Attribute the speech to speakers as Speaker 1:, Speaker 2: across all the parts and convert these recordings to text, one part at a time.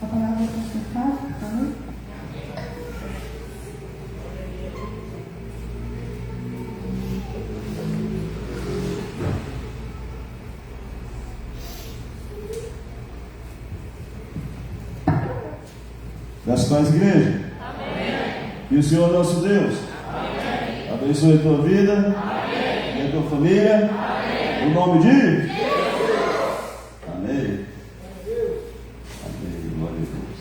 Speaker 1: A palavra para ser fácil, amém?
Speaker 2: Das paz, igreja?
Speaker 3: Amém.
Speaker 2: E o Senhor nosso Deus?
Speaker 3: Amém.
Speaker 2: Abençoe a tua vida.
Speaker 3: Amém.
Speaker 2: E a tua família.
Speaker 3: Amém.
Speaker 2: Em nome de
Speaker 3: Jesus.
Speaker 2: Amém. Amém. Glória a Deus.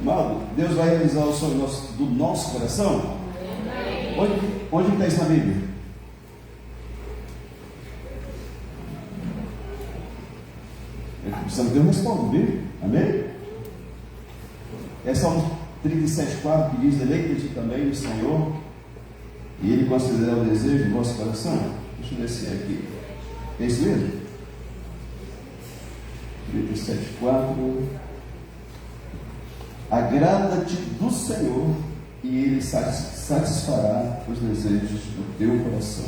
Speaker 2: Amado, Deus vai realizar o sonho do nosso coração.
Speaker 3: Amém.
Speaker 2: Onde está isso na Bíblia? Precisamos ter uma resposta, viu? Amém? É Salmo 37,4 que diz: deleita-te também no Senhor, e Ele concederá o desejo do vosso coração. Deixa eu ver se é aqui. É isso mesmo? 37,4. Agrada-te do Senhor, e Ele satisfará os desejos do teu coração.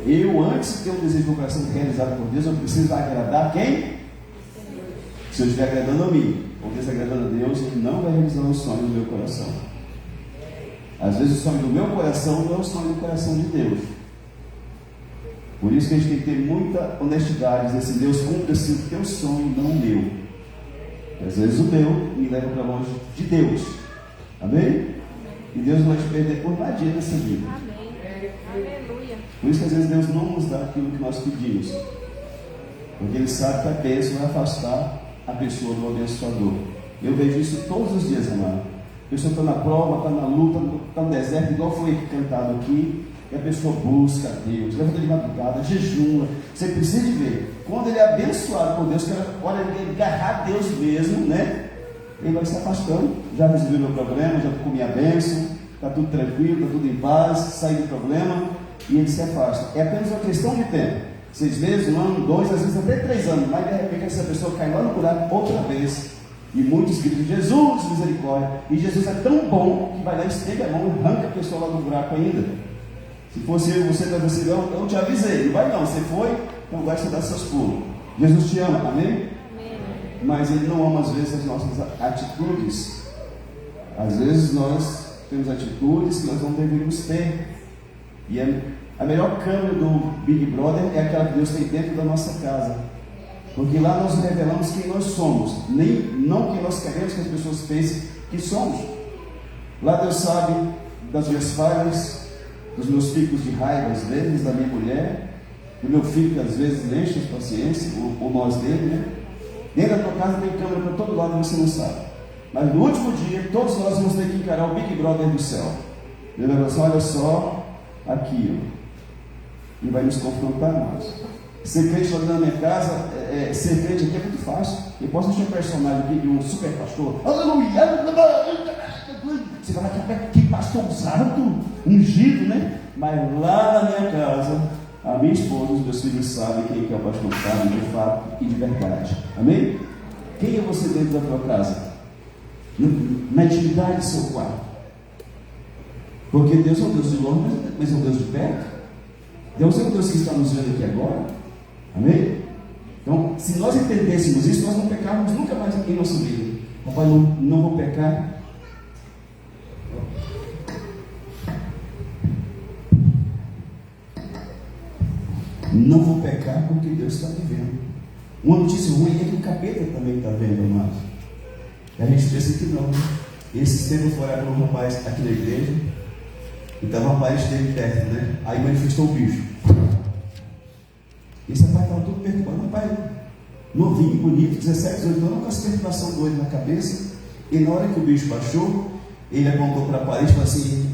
Speaker 2: Eu, antes de ter um desejo do coração realizado por Deus, eu preciso agradar quem? Se eu estiver agradando a mim ou desagradando a Deus, Ele não vai realizar o sonho do meu coração. Às vezes o sonho do meu coração não é o sonho do coração de Deus. Por isso que a gente tem que ter muita honestidade, dizer assim: Deus, cumpra-se o teu sonho, não o meu. E às vezes o meu me leva para longe de Deus. Amém? E Deus não vai te perder por nadinha nessa vida.
Speaker 3: Amém. Aleluia.
Speaker 2: Por isso que às vezes Deus não nos dá aquilo que nós pedimos, porque Ele sabe que a bênção vai afastar a pessoa do abençoador. Eu vejo isso todos os dias, amado. A pessoa está na prova, está na luta, está no deserto, igual foi cantado aqui, e a pessoa busca a Deus, levanta de madrugada, jejuma. Você precisa de ver, quando ele é abençoado por Deus, que olha, ele agarrar a Deus mesmo, né? Ele vai se afastando. Já resolvi meu problema, já comi a bênção, está tudo tranquilo, está tudo em paz, sai do problema, e ele se afasta. É apenas uma questão de tempo. 6 meses, 1 ano, 2, às vezes até 3 anos, mas de repente essa pessoa cai lá no buraco outra vez, e muitos gritam: Jesus, misericórdia. E Jesus é tão bom que vai lá, estende a mão e arranca a pessoa lá do buraco ainda. Se fosse eu, você vai dizer: eu te avisei, não vai não, você foi, então vai dar seus pulos. Jesus te ama, amém?
Speaker 3: Amém.
Speaker 2: Mas Ele não ama às vezes as nossas atitudes. Às vezes nós temos atitudes que nós não deveríamos ter, e a melhor câmera do Big Brother é aquela que Deus tem dentro da nossa casa, porque lá nós revelamos quem nós somos, não quem nós queremos que as pessoas pensem que somos. Lá Deus sabe das minhas falhas, dos meus picos de raiva às vezes, da minha mulher, do meu filho que às vezes enche de paciência, ou nós dele, né? Dentro da tua casa tem câmera para todo lado e você não sabe. Mas no último dia, todos nós vamos ter que encarar o Big Brother do céu. Deus vai falar: olha só, aqui, ó. E vai nos confrontar, irmãos. Ser crente lá na minha casa, ser crente aqui é muito fácil. Eu posso deixar um personagem aqui de um super pastor. Aleluia! Você vai lá, que pastor usado, ungido, né? Mas lá na minha casa, a minha esposa e os meus filhos sabem quem é o pastor Fábio, de fato e de verdade. Amém? Quem é você dentro da tua casa? Na intimidade do seu quarto. Porque Deus é um Deus de longe, mas é um Deus de perto. Deus é um Deus que está nos vendo aqui agora. Amém? Então, se nós entendêssemos isso, nós não pecávamos nunca mais em nossa vida. Papai, não vou pecar. Não vou pecar porque Deus está me vendo. Uma notícia ruim é que o capeta também está vendo, amados. E a gente pensa que não. Esse tempo foi para um rapaz aqui na igreja. Então o rapaz esteve perto, né? Aí manifestou o bicho. Esse rapaz estava todo perturbado. Rapaz, novinho, bonito, 17, 18 anos, com essa perturbação doida na cabeça. E na hora que o bicho baixou, ele apontou para a parede e falou assim: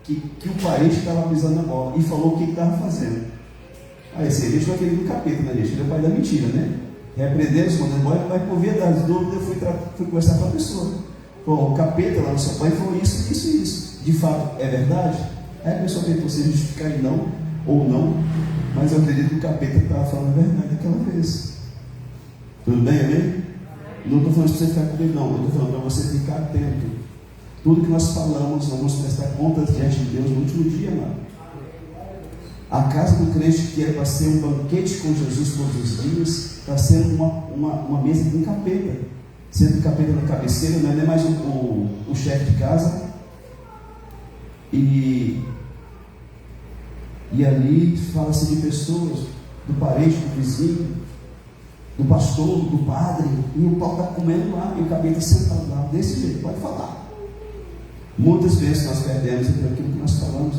Speaker 2: que o parente estava pisando na bola. E falou o que estava fazendo. Aí esse deixou aquele do capeta, né, gente? Ele é o pai da mentira, né? Repreendendo, se mandando embora, mas por via das dúvidas, eu fui conversar com a pessoa. Pô, o capeta lá no seu pai falou isso, isso e isso. De fato, é verdade? Aí a pessoa tem que você justificar e não, ou não, mas eu acredito que o capeta estava falando a verdade daquela vez. Tudo bem, amém? Não estou falando para você ficar com medo, não. Eu estou falando para você ficar atento. Tudo que nós falamos, nós vamos prestar contas diante de Deus no último dia, mano. A casa do crente, que era para ser um banquete com Jesus todos os dias, está sendo uma mesa com capeta. sendo capeta na cabeceira, não é nem mais o chefe de casa. E ali fala-se de pessoas, do parente, do vizinho, do pastor, do padre, e o pau está comendo lá, e o capeta sentado lá, desse jeito, pode falar. Muitas vezes nós perdemos aquilo que nós falamos,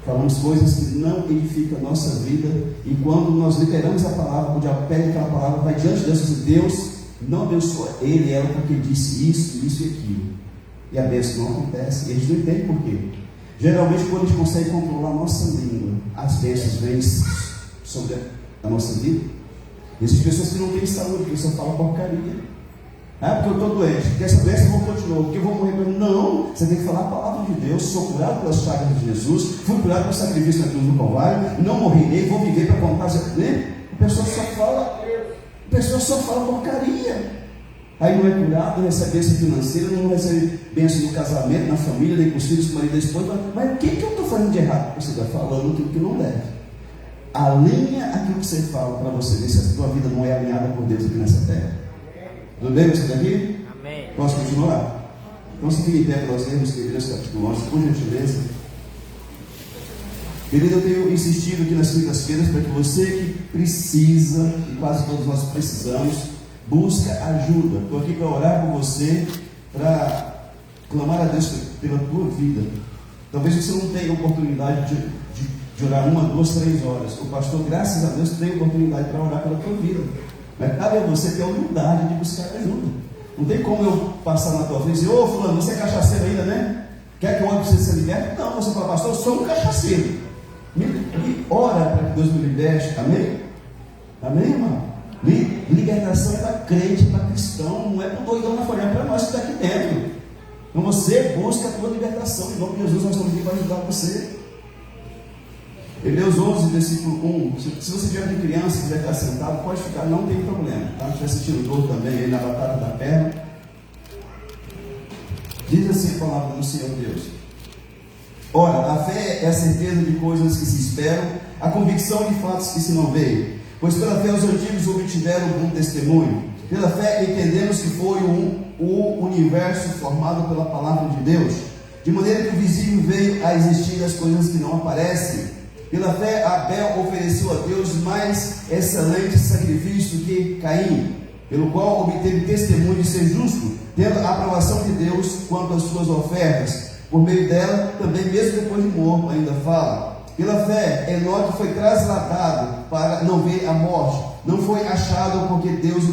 Speaker 2: falamos coisas que não edificam a nossa vida, e quando nós liberamos a palavra, o diabo pega aquela palavra, vai diante de Deus e diz: Deus não abençoa ele e ela porque disse isso e aquilo, e a bênção não acontece, e a gente não entende por quê. Geralmente, quando a gente consegue controlar a nossa língua, as bênçãos vêm sobre a nossa vida. Existem pessoas que não têm saúde, que só falam porcaria. Porque eu estou doente, porque essa doença não continua, porque eu vou morrer. Não, você tem que falar a palavra de Deus. Sou curado pelas chagas de Jesus, fui curado pelo sacrifício na cruz do Calvário, não morrerei, vou viver para contar. A pessoa só fala porcaria. Aí não é curado, não recebe bênção financeira, não recebe bênção no casamento, na família, nem com os filhos, com o marido da esposa. Mas o que eu estou fazendo de errado? Você está falando aquilo que não deve. Alinha aquilo que você fala para você ver se a sua vida não é alinhada por Deus aqui nessa terra. Tudo bem você daqui? Amém. Posso continuar? Então se fica em pé para nós lermos Hebreus capítulo 11, por gentileza. Querido, eu tenho insistido aqui nas quintas-feiras para que você que precisa, e quase todos nós precisamos, busca ajuda. Estou aqui para orar por você, para clamar a Deus pela tua vida. Talvez você não tenha oportunidade de orar 1, 2, 3 horas. O pastor, graças a Deus, tem oportunidade para orar pela tua vida. Mas cabe a você ter a humildade de buscar ajuda. Não tem como eu passar na tua frente e dizer: ô fulano, você é cachaceiro ainda, né? Quer que eu ore para você ser liberto? Não, você fala: pastor, eu sou um cachaceiro. Me ora para que Deus me liberte. Amém? Amém, irmão? Libertação é para crente, é para cristão, não é para o doidão na folha, é para nós que está aqui dentro. Então você busca a tua libertação. Em nome de Jesus, nós estamos aqui para ajudar você. Hebreus 11, versículo 1. Se você tiver de criança e quiser ficar sentado, pode ficar, não tem problema. Tá? Se estiver assistindo dor também aí na batata da perna. Diz assim a palavra do Senhor Deus: ora, a fé é a certeza de coisas que se esperam, a convicção de fatos que se não veem. Pois pela fé os antigos obtiveram bom testemunho. Pela fé entendemos que foi o universo formado pela palavra de Deus, de maneira que o visível veio a existir das coisas que não aparecem. Pela fé Abel ofereceu a Deus mais excelente sacrifício do que Caim, pelo qual obteve testemunho de ser justo, tendo a aprovação de Deus quanto às suas ofertas. Por meio dela, também mesmo depois de morto, ainda fala. Pela fé, Enoque foi trasladado para não ver a morte. Não foi achado porque Deus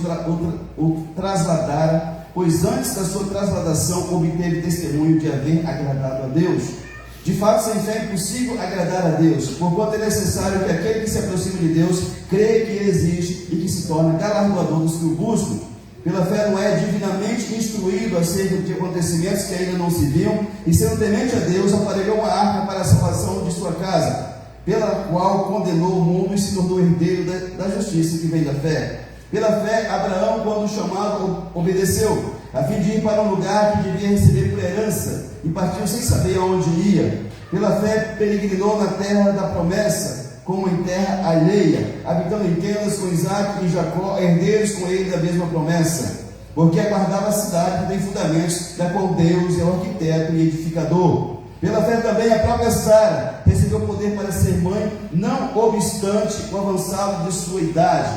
Speaker 2: o trasladara, pois antes da sua trasladação obteve testemunho de haver agradado a Deus. De fato, sem fé é impossível agradar a Deus, porquanto é necessário que aquele que se aproxima de Deus creia que Ele existe e que se torna galardoador dos que o buscam. Pela fé Noé, divinamente instruído acerca de acontecimentos que ainda não se viam, e sendo temente a Deus, aparelhou uma arca para a salvação de sua casa, pela qual condenou o mundo e se tornou herdeiro da justiça que vem da fé. Pela fé, Abraão, quando chamado, obedeceu, a fim de ir para um lugar que devia receber por herança, e partiu sem saber aonde ia. Pela fé, peregrinou na terra da promessa, como em terra alheia, habitando em tendas com Isaac e Jacó, herdeiros com ele da mesma promessa, porque aguardava a cidade que tem fundamentos, da qual Deus é o arquiteto e edificador. Pela fé também a própria Sara recebeu poder para ser mãe, não obstante o avançado de sua idade,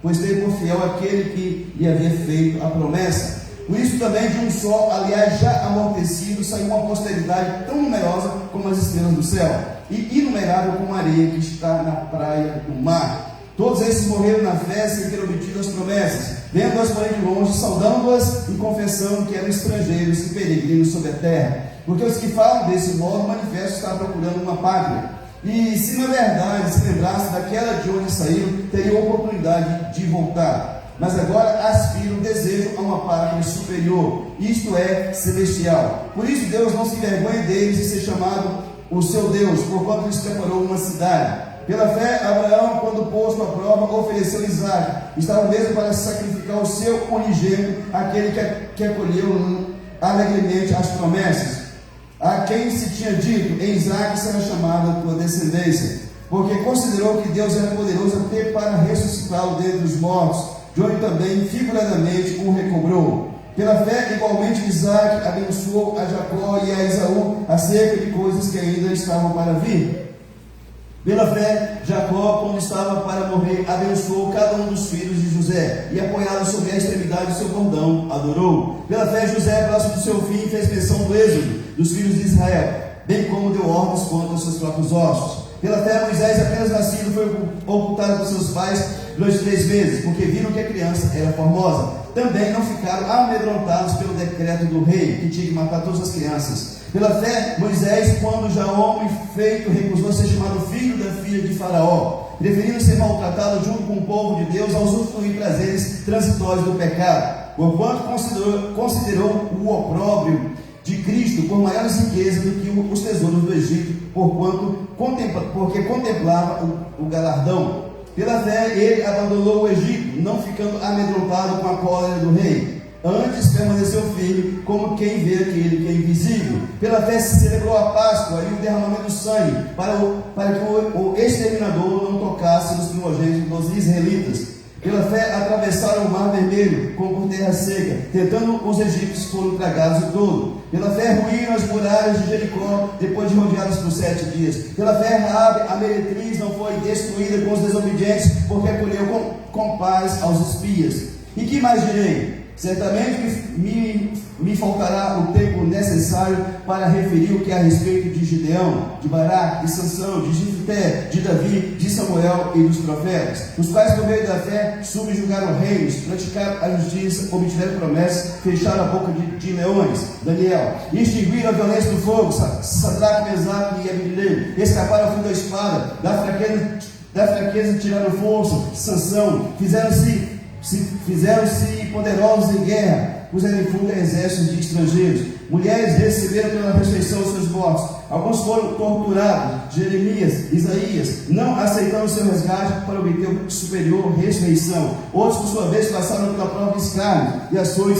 Speaker 2: pois teve por fiel aquele que lhe havia feito a promessa. Por isso também de um só, aliás já amortecido, saiu uma posteridade tão numerosa como as estrelas do céu, e inumerável como a areia que está na praia do mar. Todos esses morreram na fé sem ter obtido as promessas, vendo-as porém de longe, saudando-as e confessando que eram estrangeiros e peregrinos sobre a terra. Porque os que falam desse modo manifestam estar procurando uma pátria. E se na verdade se lembrasse daquela de onde saíram, teriam oportunidade de voltar. Mas agora aspiram, desejam a uma pátria superior, isto é, celestial. Por isso Deus não se envergonha deles de ser chamado o seu Deus, porquanto lhes preparou uma cidade. Pela fé, Abraão, quando posto à prova, ofereceu Isaac. Estava mesmo para sacrificar o seu unigênito, aquele que acolheu alegremente as promessas. A quem se tinha dito: em Isaac será chamada a tua descendência, porque considerou que Deus era poderoso até para ressuscitá-lo dentre os mortos, de onde também figuradamente o recobrou, Pela fé, igualmente, Isaac abençoou a Jacó e a Esaú acerca de coisas que ainda estavam para vir. Pela fé, Jacó, quando estava para morrer, abençoou cada um dos filhos de José, e apoiado sobre a extremidade do seu bordão, adorou. Pela fé, José, próximo do seu fim, fez menção do êxodo dos filhos de Israel, bem como deu ordens contra os seus próprios ossos. Pela fé, Moisés, apenas nascido, foi ocultado por seus pais durante 3 meses, porque viram que a criança era formosa. Também não ficaram amedrontados pelo decreto do rei, que tinha que matar todas as crianças. Pela fé, Moisés, quando já homem feito, recusou ser chamado filho da filha de Faraó, preferindo ser maltratado junto com o povo de Deus, aos usufruir prazeres transitórios do pecado, porquanto considerou o opróbrio de Cristo por maiores riquezas do que os tesouros do Egito, porque contemplava o galardão. Pela fé, ele abandonou o Egito, não ficando amedrontado com a cólera do rei. Antes permaneceu firme, como quem vê aquele que é invisível. Pela fé se celebrou a Páscoa e o derramamento do sangue, para que o exterminador não tocasse nos primogênitos dos israelitas. Pela fé atravessaram o mar vermelho, como por terra seca, tentando os egípcios foram tragados de todo. Pela fé ruíram as muralhas de Jericó, depois de rodeadas por 7 dias. Pela fé Raabe, a meretriz, não foi destruída com os desobedientes, porque acolheu com paz aos espias. E que mais direi? Certamente me faltará o tempo necessário para referir o que é a respeito de Gideão, de Baraque, de Sansão, de Jefté, de Davi, de Samuel e dos profetas, os quais por meio da fé subjugaram reinos, praticaram a justiça, obtiveram promessas, fecharam a boca de leões, Daniel, extinguiram a violência do fogo, Sadraque, Mesaque e Abednego, escaparam ao fim da espada, da fraqueza tiraram força, Sansão, fizeram-se poderosos em guerra, puseram em fuga exércitos de estrangeiros. Mulheres receberam pela ressurreição os seus mortos. Alguns foram torturados, Jeremias, Isaías, não aceitando o seu resgate para obter superior ressurreição. Outros, por sua vez, passaram pela prova de escárnio e ações,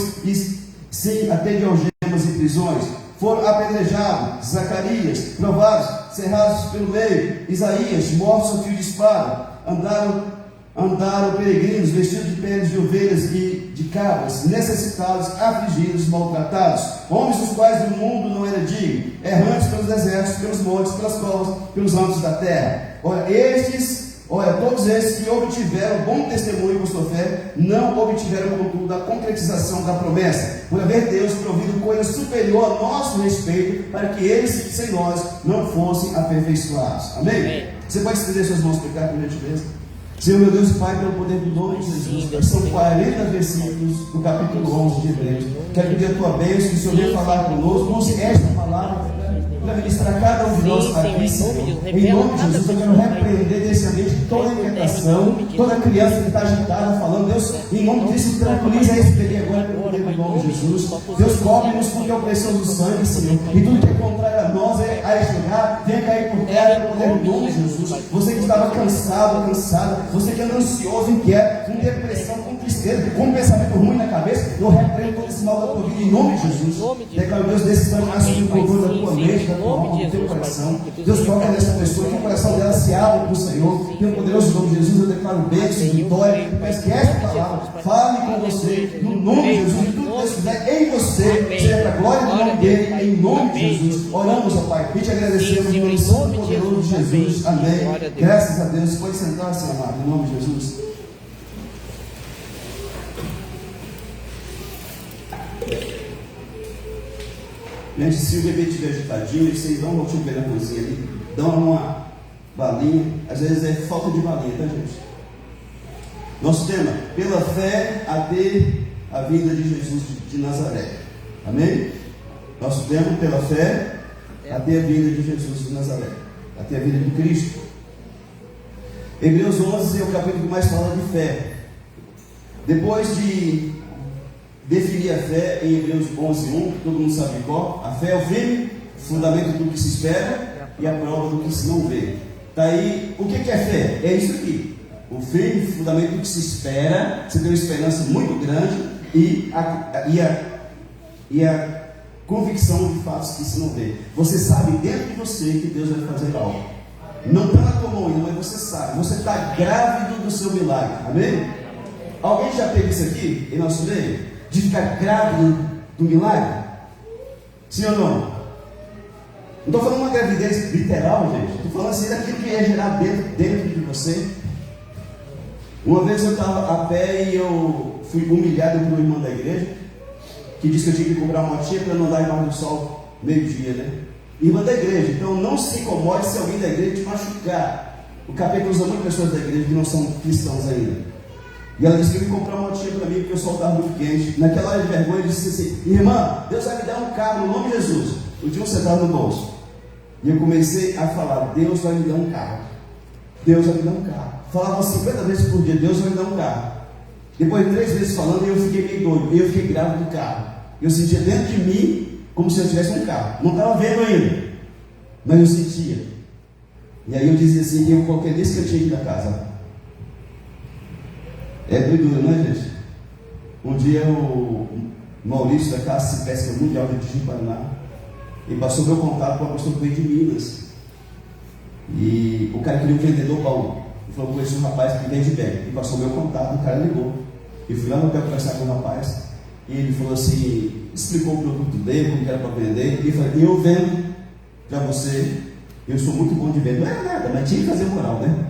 Speaker 2: sim, até de algemas e prisões. Foram apedrejados, Zacarias, provados, cerrados pelo meio, Isaías, mortos ao fio de espada, andaram peregrinos, vestidos de peles de ovelhas e de cabras, necessitados, afligidos, maltratados, homens os quais do mundo não era digno, errantes pelos desertos, pelos montes, pelas covas, pelos âmbitos da terra. Todos esses que obtiveram bom testemunho por sua fé, não obtiveram, contudo, a concretização da promessa, por haver Deus provido coisa superior a nosso respeito, para que eles, sem nós, não fossem aperfeiçoados. Amém? Você pode estender suas mãos para cá, por gentileza? Senhor, meu Deus e Pai, pelo poder do nome de Jesus, são 40 versículos do capítulo 11 de Hebreus. Quero pedir a tua bênção, que o Senhor venha falar conosco, não se esta palavra para ministrar cada um de nós aqui, Senhor. Em nome de Jesus, eu quero repreender desse ambiente toda inquietação, toda criança que está agitada, falando, Deus, em nome disso, tranquiliza esse período agora pelo poder do nome de Jesus. Deus, cobre-nos porque é o precioso do sangue, Senhor. E tudo que é contrário a nós, a este lugar, venha cair por terra pelo poder do nome de Jesus. Você que estava cansado, cansada, você que anda ansioso, inquieto, com depressão, com tristeza, com um pensamento ruim na cabeça, eu repreendo todo esse mal da tua vida em nome de Jesus. Declaro, Deus, desse instante, assume o controle da tua mente, da tua alma, do teu coração. Deus, toca nessa pessoa, que o coração dela se abre para o Senhor. Pelo poderoso nome de Jesus, eu declaro bênção, vitória. Mas que esta palavra fale com você, no nome de Jesus, e tudo que Deus fizer em você, seja para a glória do nome dele, em nome de Jesus. Oramos, ó Pai, e te agradecemos no nome poderoso de Jesus. Amém. Graças a Deus. Pode sentar-se, amado, em nome de Jesus. Gente, se o bebê estiver agitadinho, vocês dão um voltinho pela cozinha ali, dão uma balinha, às vezes é falta de balinha, tá, gente? Nosso tema, pela fé até a vinda de Jesus de Nazaré. Amém? Nosso tema, pela fé até a vinda de Jesus de Nazaré, até a vinda de Cristo. Hebreus 11 é o capítulo que mais fala de fé. Depois de definir a fé em Hebreus 11:1, todo mundo sabe qual? A fé é o firme fundamento do que se espera e a prova do que se não vê. Está aí, o que é fé? É isso aqui, o firme fundamento do que se espera. Você tem uma esperança muito grande e a convicção de fatos que se não vê. Você sabe dentro de você que Deus vai fazer algo. Não está na tua mão ainda, mas você sabe. Você está grávido do seu milagre. Amém? Alguém já teve isso aqui em nosso meio? de ficar grávido do milagre? Sim ou não? Não estou falando uma gravidez literal, gente. Estou falando assim daquilo que ia gerar dentro de você. Uma vez eu estava a pé e eu fui humilhado por um irmão da igreja, que disse que eu tinha que comprar uma motinha para não andar embaixo do sol meio-dia, né? Irmã da igreja, então não se incomode se alguém da igreja te machucar. O capeta usa muitas pessoas da igreja que não são cristãos ainda. E ela disse que eu ia comprar uma motinha para mim porque o sol estava muito quente. Naquela hora de vergonha, eu disse assim: irmã, Deus vai me dar um carro no nome de Jesus. Eu tinha um centavo no bolso. E eu comecei a falar: Deus vai me dar um carro. Deus vai me dar um carro. Falava 50 vezes por dia: Deus vai me dar um carro. Depois de 3 vezes falando, eu fiquei meio doido. Eu fiquei grávido do carro. Eu sentia dentro de mim como se eu tivesse um carro. Não estava vendo ainda, mas eu sentia. E aí eu dizia assim: eu coloquei nesse cantinho aqui da casa. É doidura, não é, gente? Um dia o Maurício da Casa de Pesca Mundial de Juiz do Paraná, ele passou meu contato para uma pessoa que veio de Minas. E o cara queria um vendedor bom. Ele falou: conheci um rapaz que vende bem. Ele passou meu contato, o cara ligou. Eu fui lá no hotel conversar com o rapaz. E ele falou assim, explicou o produto dele, como que era para vender. E ele falou: eu vendo para você, eu sou muito bom de venda. Não era nada, mas tinha que fazer moral, né?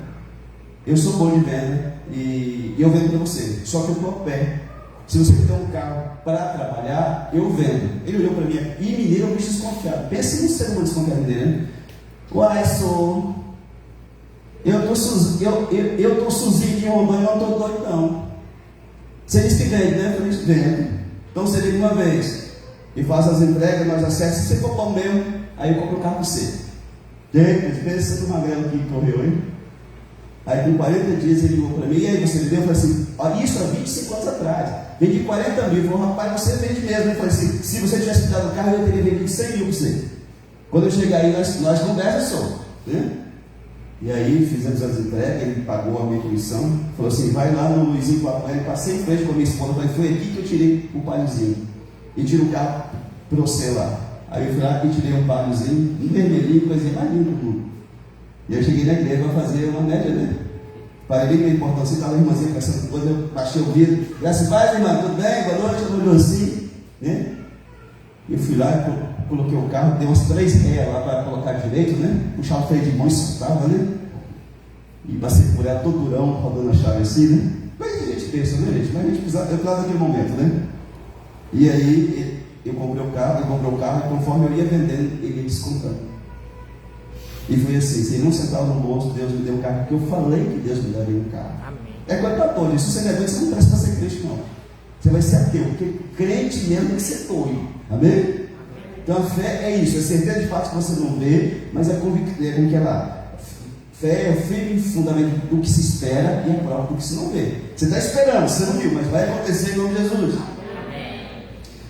Speaker 2: Eu sou bom de venda e eu vendo para você. Só que eu estou a pé. Se você tem um carro para trabalhar, eu vendo. Ele olhou para mim e mineiro é um bicho desconfiado. Pensa no ser humano desconfiado dele, né? Uai, sou. Eu tô sozinho aqui em Rondônia, não estou doido não. Você disse que vende, né? Eu disse: vendo. Então você liga uma vez e faz as entregas, nós acessamos. Se você for para o meu, aí eu compro o carro para você. Gente, pensa no magrelo que correu, hein? Aí com 40 dias ele ligou para mim: e aí você vendeu? Eu falei assim: olha, isso há 25 anos atrás. Vendi 40 mil. Ele falou: rapaz, você vende mesmo. Eu falei assim: se você tivesse me dado o carro, eu teria vendido 100 mil para você. Quando eu chegar aí, nós conversamos só, né? E aí fizemos as entregas, ele pagou a minha comissão, falou assim: vai lá no Luizinho Papai. Eu passei em frente com a minha esposa, falei: foi aqui que eu tirei o palhozinho. E tiro o carro para você lá. Aí eu fui lá e tirei um palhozinho, um vermelhinho, coisinha mais linda do mundo. E eu cheguei na igreja para fazer uma média, né? Parei bem importância, estava a irmãzinha conversando com eu baixei o vidro. Graças a Deus, irmã, tudo bem? Boa noite, ela olhou assim, né? Eu fui lá e coloquei o carro, dei umas 3 réis lá para colocar direito, né? Puxava o freio de mão e soltava, né? E passei por ela todo durão, rodando a chave assim, né? Mas a gente pensa, né, gente? Mas a gente precisava, eu estava naquele momento, né? E aí eu comprei o carro, e conforme eu ia vendendo, ele ia descontando. E foi assim, sem um centavo no bolso, Deus me deu um carro, porque eu falei que Deus me daria um carro. Amém. É coisa para todos. Se você não é doido, você não presta para ser crente, não. Você vai ser ateu, porque crente mesmo tem que ser doido. Amém? Então a fé é isso, é certeza de fato que você não vê, mas é com que ela. Fé é o firme fundamento do que se espera e a prova do que se não vê. Você está esperando, você não viu, mas vai acontecer em nome de Jesus.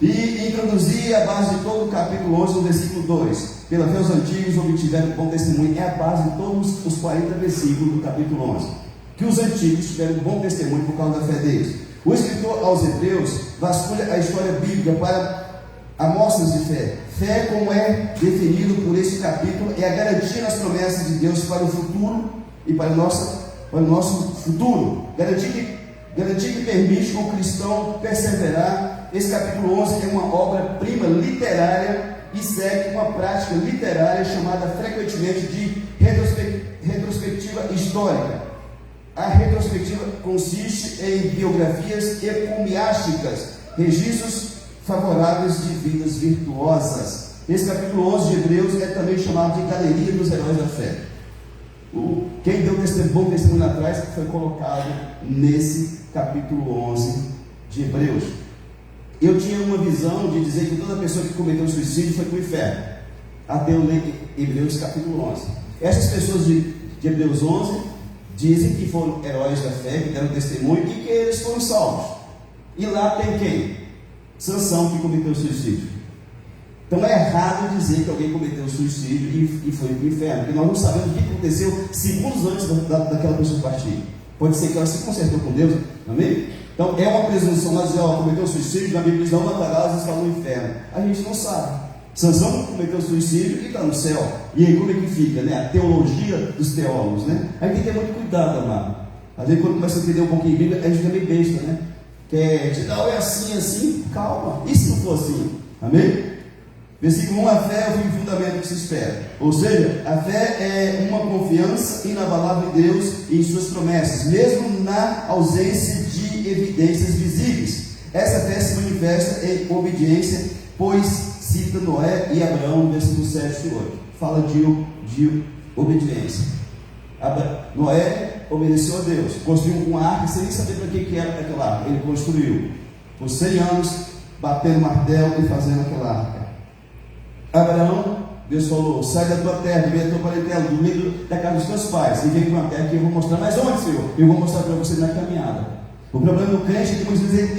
Speaker 2: E introduzir a base de todo o capítulo 11, no versículo 2. Pela fé os antigos obtiveram bom testemunho. É a base de todos os 40 versículos do capítulo 11. Que os antigos tiveram bom testemunho por causa da fé deles. O escritor aos Hebreus vasculha a história bíblica para amostras de fé. Fé, como é definido por esse capítulo, é a garantia nas promessas de Deus para o futuro e para o nosso futuro. Garantia que permite o cristão perseverar. Esse capítulo 11 é uma obra-prima literária e segue uma prática literária chamada frequentemente de retrospectiva histórica. A retrospectiva consiste em biografias ecumiásticas, registros favoráveis de vidas virtuosas. Esse capítulo 11 de Hebreus é também chamado de Galeria dos Heróis da Fé. Quem deu bom testemunho lá atrás foi colocado nesse capítulo 11 de Hebreus. Eu tinha uma visão de dizer que toda pessoa que cometeu suicídio foi para o inferno, até eu ler Hebreus capítulo 11. Essas pessoas de Hebreus 11 dizem que foram heróis da fé, que deram testemunho e que eles foram salvos. E lá tem quem? Sansão, que cometeu suicídio. Então é errado dizer que alguém cometeu suicídio e foi para o inferno, porque nós não sabemos o que aconteceu segundos antes daquela pessoa partir. Pode ser que ela se consertou com Deus, amém? Então é uma presunção, nós dizemos: cometeu suicídio, na Bíblia diz: não matarás, está no inferno. A gente não sabe. Sansão cometeu suicídio e está no céu. E aí como é que fica, né? A teologia dos teólogos, né? A gente tem que ter muito cuidado, amado. Às vezes quando começa a entender um pouquinho de Bíblia, a gente fica meio besta, né? quer te dar, é assim, assim, calma. E se não for assim? Amém? Versículo 1, a fé é o fundamento que se espera. Ou seja, a fé é uma confiança inabalável em Deus e em suas promessas, mesmo na ausência de evidências visíveis. Essa fé se manifesta em obediência, pois cita Noé e Abraão no versículo 7 e 8. Fala de obediência. Noé obedeceu a Deus, construiu uma arca sem nem saber para que era aquela arca. Ele construiu por 100 anos, batendo martelo e fazendo aquela arca. Abraão, Deus falou: sai da tua terra, do meio da tua parentela, do meio da casa dos teus pais, e vem com uma terra que eu vou mostrar. Mas onde, Senhor? Eu vou mostrar para você na caminhada. O problema do crente é que muitas vezes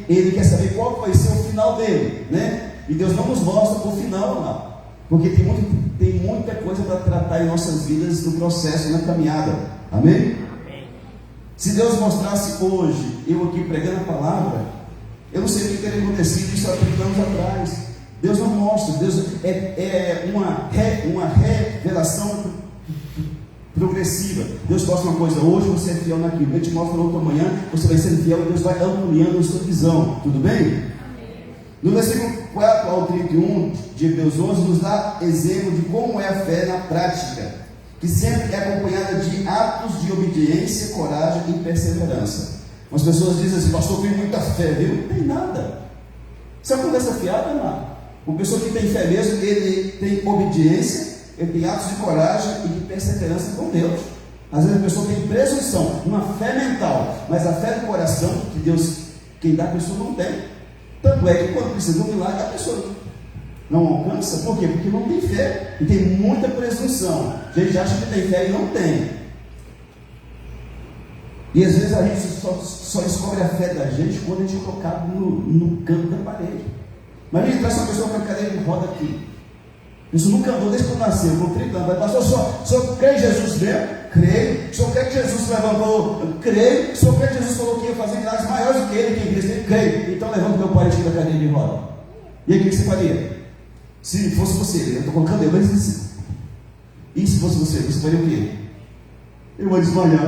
Speaker 2: ele quer saber qual vai ser o final dele, né? E Deus não nos mostra o final, não. Porque tem muita coisa para tratar em nossas vidas no processo, na caminhada. Amém? Amém? Se Deus mostrasse hoje, eu aqui pregando a palavra, eu não sei o que teria acontecido isso há 30 anos atrás. Deus não mostra. Deus é uma revelação progressiva. Deus mostra uma coisa hoje, você é fiel naquilo. Ele te mostra outra amanhã, você vai ser fiel e Deus vai ampliando a sua visão. Tudo bem? No versículo 4 ao 31 de Hebreus 11, nos dá exemplo de como é a fé na prática, que sempre é acompanhada de atos de obediência, coragem e perseverança. As pessoas dizem assim: pastor, tem muita fé, viu? Não tem nada. Isso é uma conversa fiada, não. Uma pessoa que tem fé mesmo, ele tem obediência, ele tem atos de coragem e de perseverança com Deus. Às vezes a pessoa tem presunção, uma fé mental, mas a fé do coração, que Deus, quem dá a pessoa não tem. Tanto é que quando precisa de um milagre, a pessoa não alcança. Por quê? Porque não tem fé e tem muita presunção. A gente acha que tem fé e não tem. E às vezes a gente só descobre a fé da gente quando a gente é colocado no canto da parede. Mas a gente traz uma pessoa com a cadeira de roda aqui. Isso nunca andou desde que nasceu, com 30 anos. Vai, pastor, o senhor crê em Jesus mesmo? Creio. O senhor crê que Jesus levantou? Creio. O senhor crê que Jesus falou que ia fazer milagres maiores do que ele, que a igreja tem? Creio. Então levanta o meu parente da cadeira de roda. E aí o que você faria? Se fosse você, eu estou colocando eu, mas assim. E se fosse você faria o quê? Eu vou desmanhar.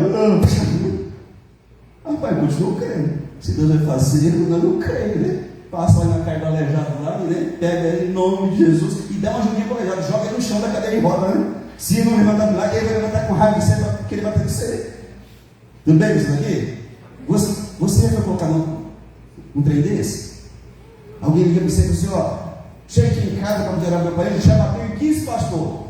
Speaker 2: Rapaz, continua crendo. Se Deus vai fazer, eu não creio, né? Passa lá na carga do aleijado lá, né? Pega ele em nome de Jesus e dá uma ajudinha para o aleijado, joga ele no chão da cadeira e roda, né? Se não levantar milagre, ele vai levantar com raiva de você para querer bater de você. Tudo bem isso daqui? Você vai colocar um trem desse? Alguém liga para você e diz assim: ó, chega aqui em casa para melhorar meu parente, já bateu em 15 pastor.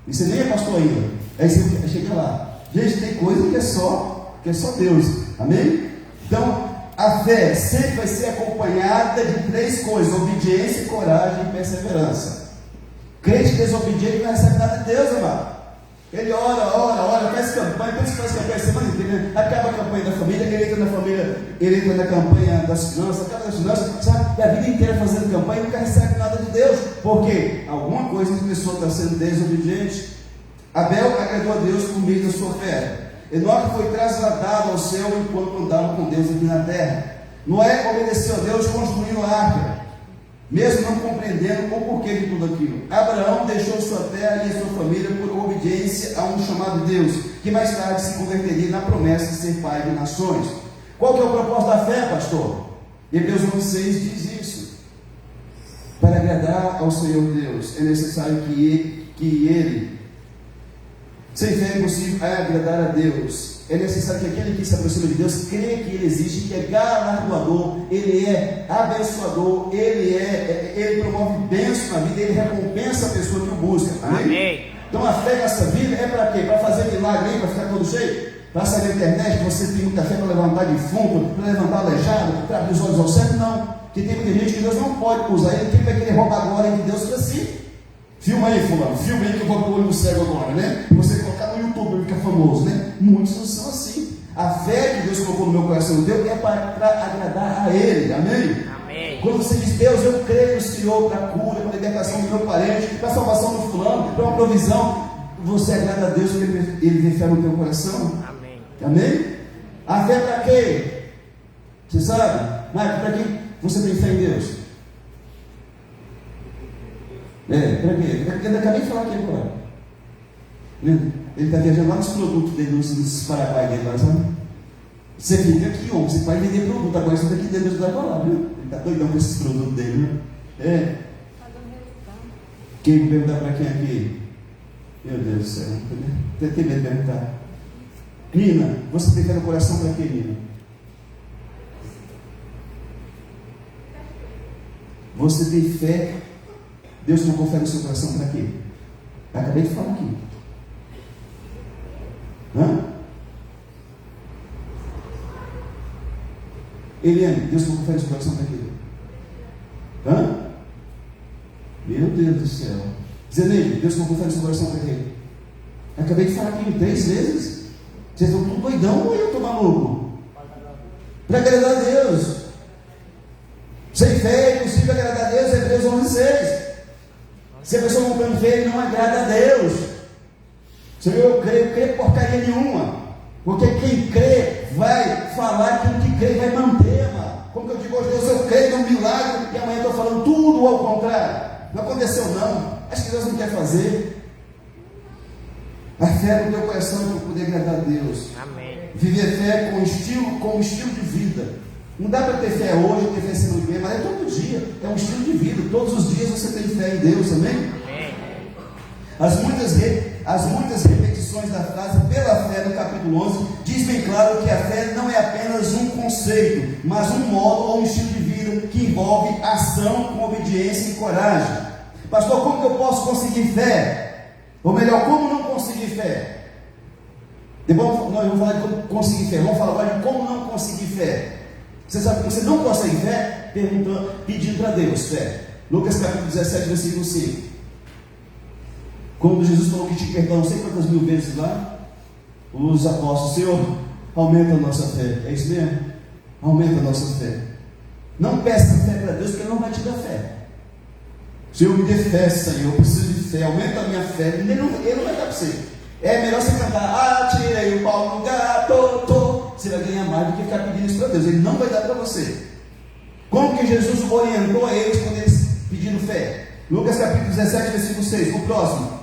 Speaker 2: E você nem é pastor ainda. Aí você chega lá. Gente, tem coisa que é só Deus. Amém? Então, a fé sempre vai ser acompanhada de 3 coisas: obediência, coragem e perseverança. Crente desobediente não recebe nada de Deus, amado. Ele ora, faz campanha, depois faz campanha a semana inteira, acaba a campanha da família, ele entra na campanha das finanças, acaba das finanças, sabe? E a vida inteira fazendo campanha e nunca recebe nada de Deus, porque alguma coisa a pessoa está sendo desobediente. Abel agradou a Deus por meio da sua fé. Enoque foi trasladado ao céu enquanto andava com Deus aqui na terra. Noé obedeceu a Deus construindo a arca, mesmo não compreendendo o porquê de tudo aquilo. Abraão deixou sua terra e a sua família por obediência a um chamado de Deus, que mais tarde se converteria na promessa de ser pai de nações. Qual que é o propósito da fé, pastor? Hebreus 11:6 diz isso: para agradar ao Senhor Deus é necessário que ele sem fé é impossível agradar a Deus. É necessário que aquele que se aproxima de Deus creia que Ele existe, que é galardoador, Ele é abençoador, Ele promove bênção na vida, Ele recompensa a pessoa que o busca. Amém? Então a fé nessa vida é para quê? Para fazer milagre aí, para ficar todo cheio? Para sair na internet que você tem muita fé para levantar defunto, para levantar aleijado, para abrir os olhos ao céu? Não. Porque tem muita gente que Deus não pode usar ele, quem vai querer roubar a glória de Deus para si. Filma aí, fulano, filma aí que eu vou pôr o olho no cego agora, né? Você colocar no YouTube, ele fica famoso, né? Muitos não são assim. A fé que Deus colocou no meu coração, Deus é para agradar a Ele, amém? Amém. Quando você diz: Deus, eu creio no Senhor para a cura, para a libertação do meu parente, para a salvação do fulano, para uma provisão, você agrada a Deus porque Ele vê fé no teu coração. Amém. Amém? A fé para quê? Você sabe? Marco, para quem você tem fé em Deus? Para quê? Eu acabei de falar aqui agora. Ele está viajando lá nos produtos dele, nos Paraguai dele lá, sabe? Você fica aqui, homem, você vai vender produto, agora você está aqui dentro da palavra, viu? Ele está doidão com esses produtos dele, né? É. Quem perguntar para quem aqui? Meu Deus do céu, tem medo de perguntar. Nina, você tem fé no coração para quê, Nina? Você tem fé, Deus não confere no seu coração para quê? Eu acabei de falar aqui. Hã? Eliane, Deus não confere no seu coração para quê? Hã? Meu Deus do céu. Zeneide, Deus não confere no seu coração para quê? Eu acabei de falar aqui 3 vezes. Vocês estão tudo doidão ou eu estou maluco? Para agradar a Deus. Sem fé é impossível agradar a Deus, Hebreus 11:6. Se a pessoa não tem fé, ele não agrada a Deus. Se eu creio porcaria nenhuma. Porque quem crê vai falar aquilo que crê e vai manter, mano. Como que eu digo hoje, Deus, eu creio num milagre e amanhã eu estou falando tudo ao contrário. Não aconteceu não. Acho que Deus não quer fazer. A fé no teu coração para poder agradar a Deus.
Speaker 3: Amém.
Speaker 2: Viver fé com estilo de vida. Não dá para ter fé hoje, ter fé semana que vem, mas é todo dia. É um estilo de vida. Todos os dias você tem fé em Deus, amém?
Speaker 3: Amém.
Speaker 2: As muitas repetições da frase pela fé no capítulo 11 diz bem claro que a fé não é apenas um conceito, mas um modo ou um estilo de vida que envolve ação com obediência e coragem. Pastor, como que eu posso conseguir fé? Ou melhor, como não conseguir fé? Depois eu vou falar de como conseguir fé. Vamos falar agora de como não conseguir fé. Você sabe que você não consegue fé? Pedindo para Deus fé. Lucas capítulo 17, versículo 5. Quando Jesus falou que tinha perdão não sei quantas mil vezes lá, os apóstolos, Senhor, aumenta a nossa fé. É isso mesmo? Aumenta a nossa fé. Não peça fé para Deus, porque Ele não vai te dar fé. Senhor, me dê fé, Senhor, eu preciso de fé, aumenta a minha fé. Ele não vai dar para você. É melhor você cantar, tirei o pau no gato, você vai ganhar mais do que ficar pedindo isso para Deus. Ele não vai dar para você. Como que Jesus orientou a eles quando eles pediram fé? Lucas capítulo 17, versículo 6, o próximo.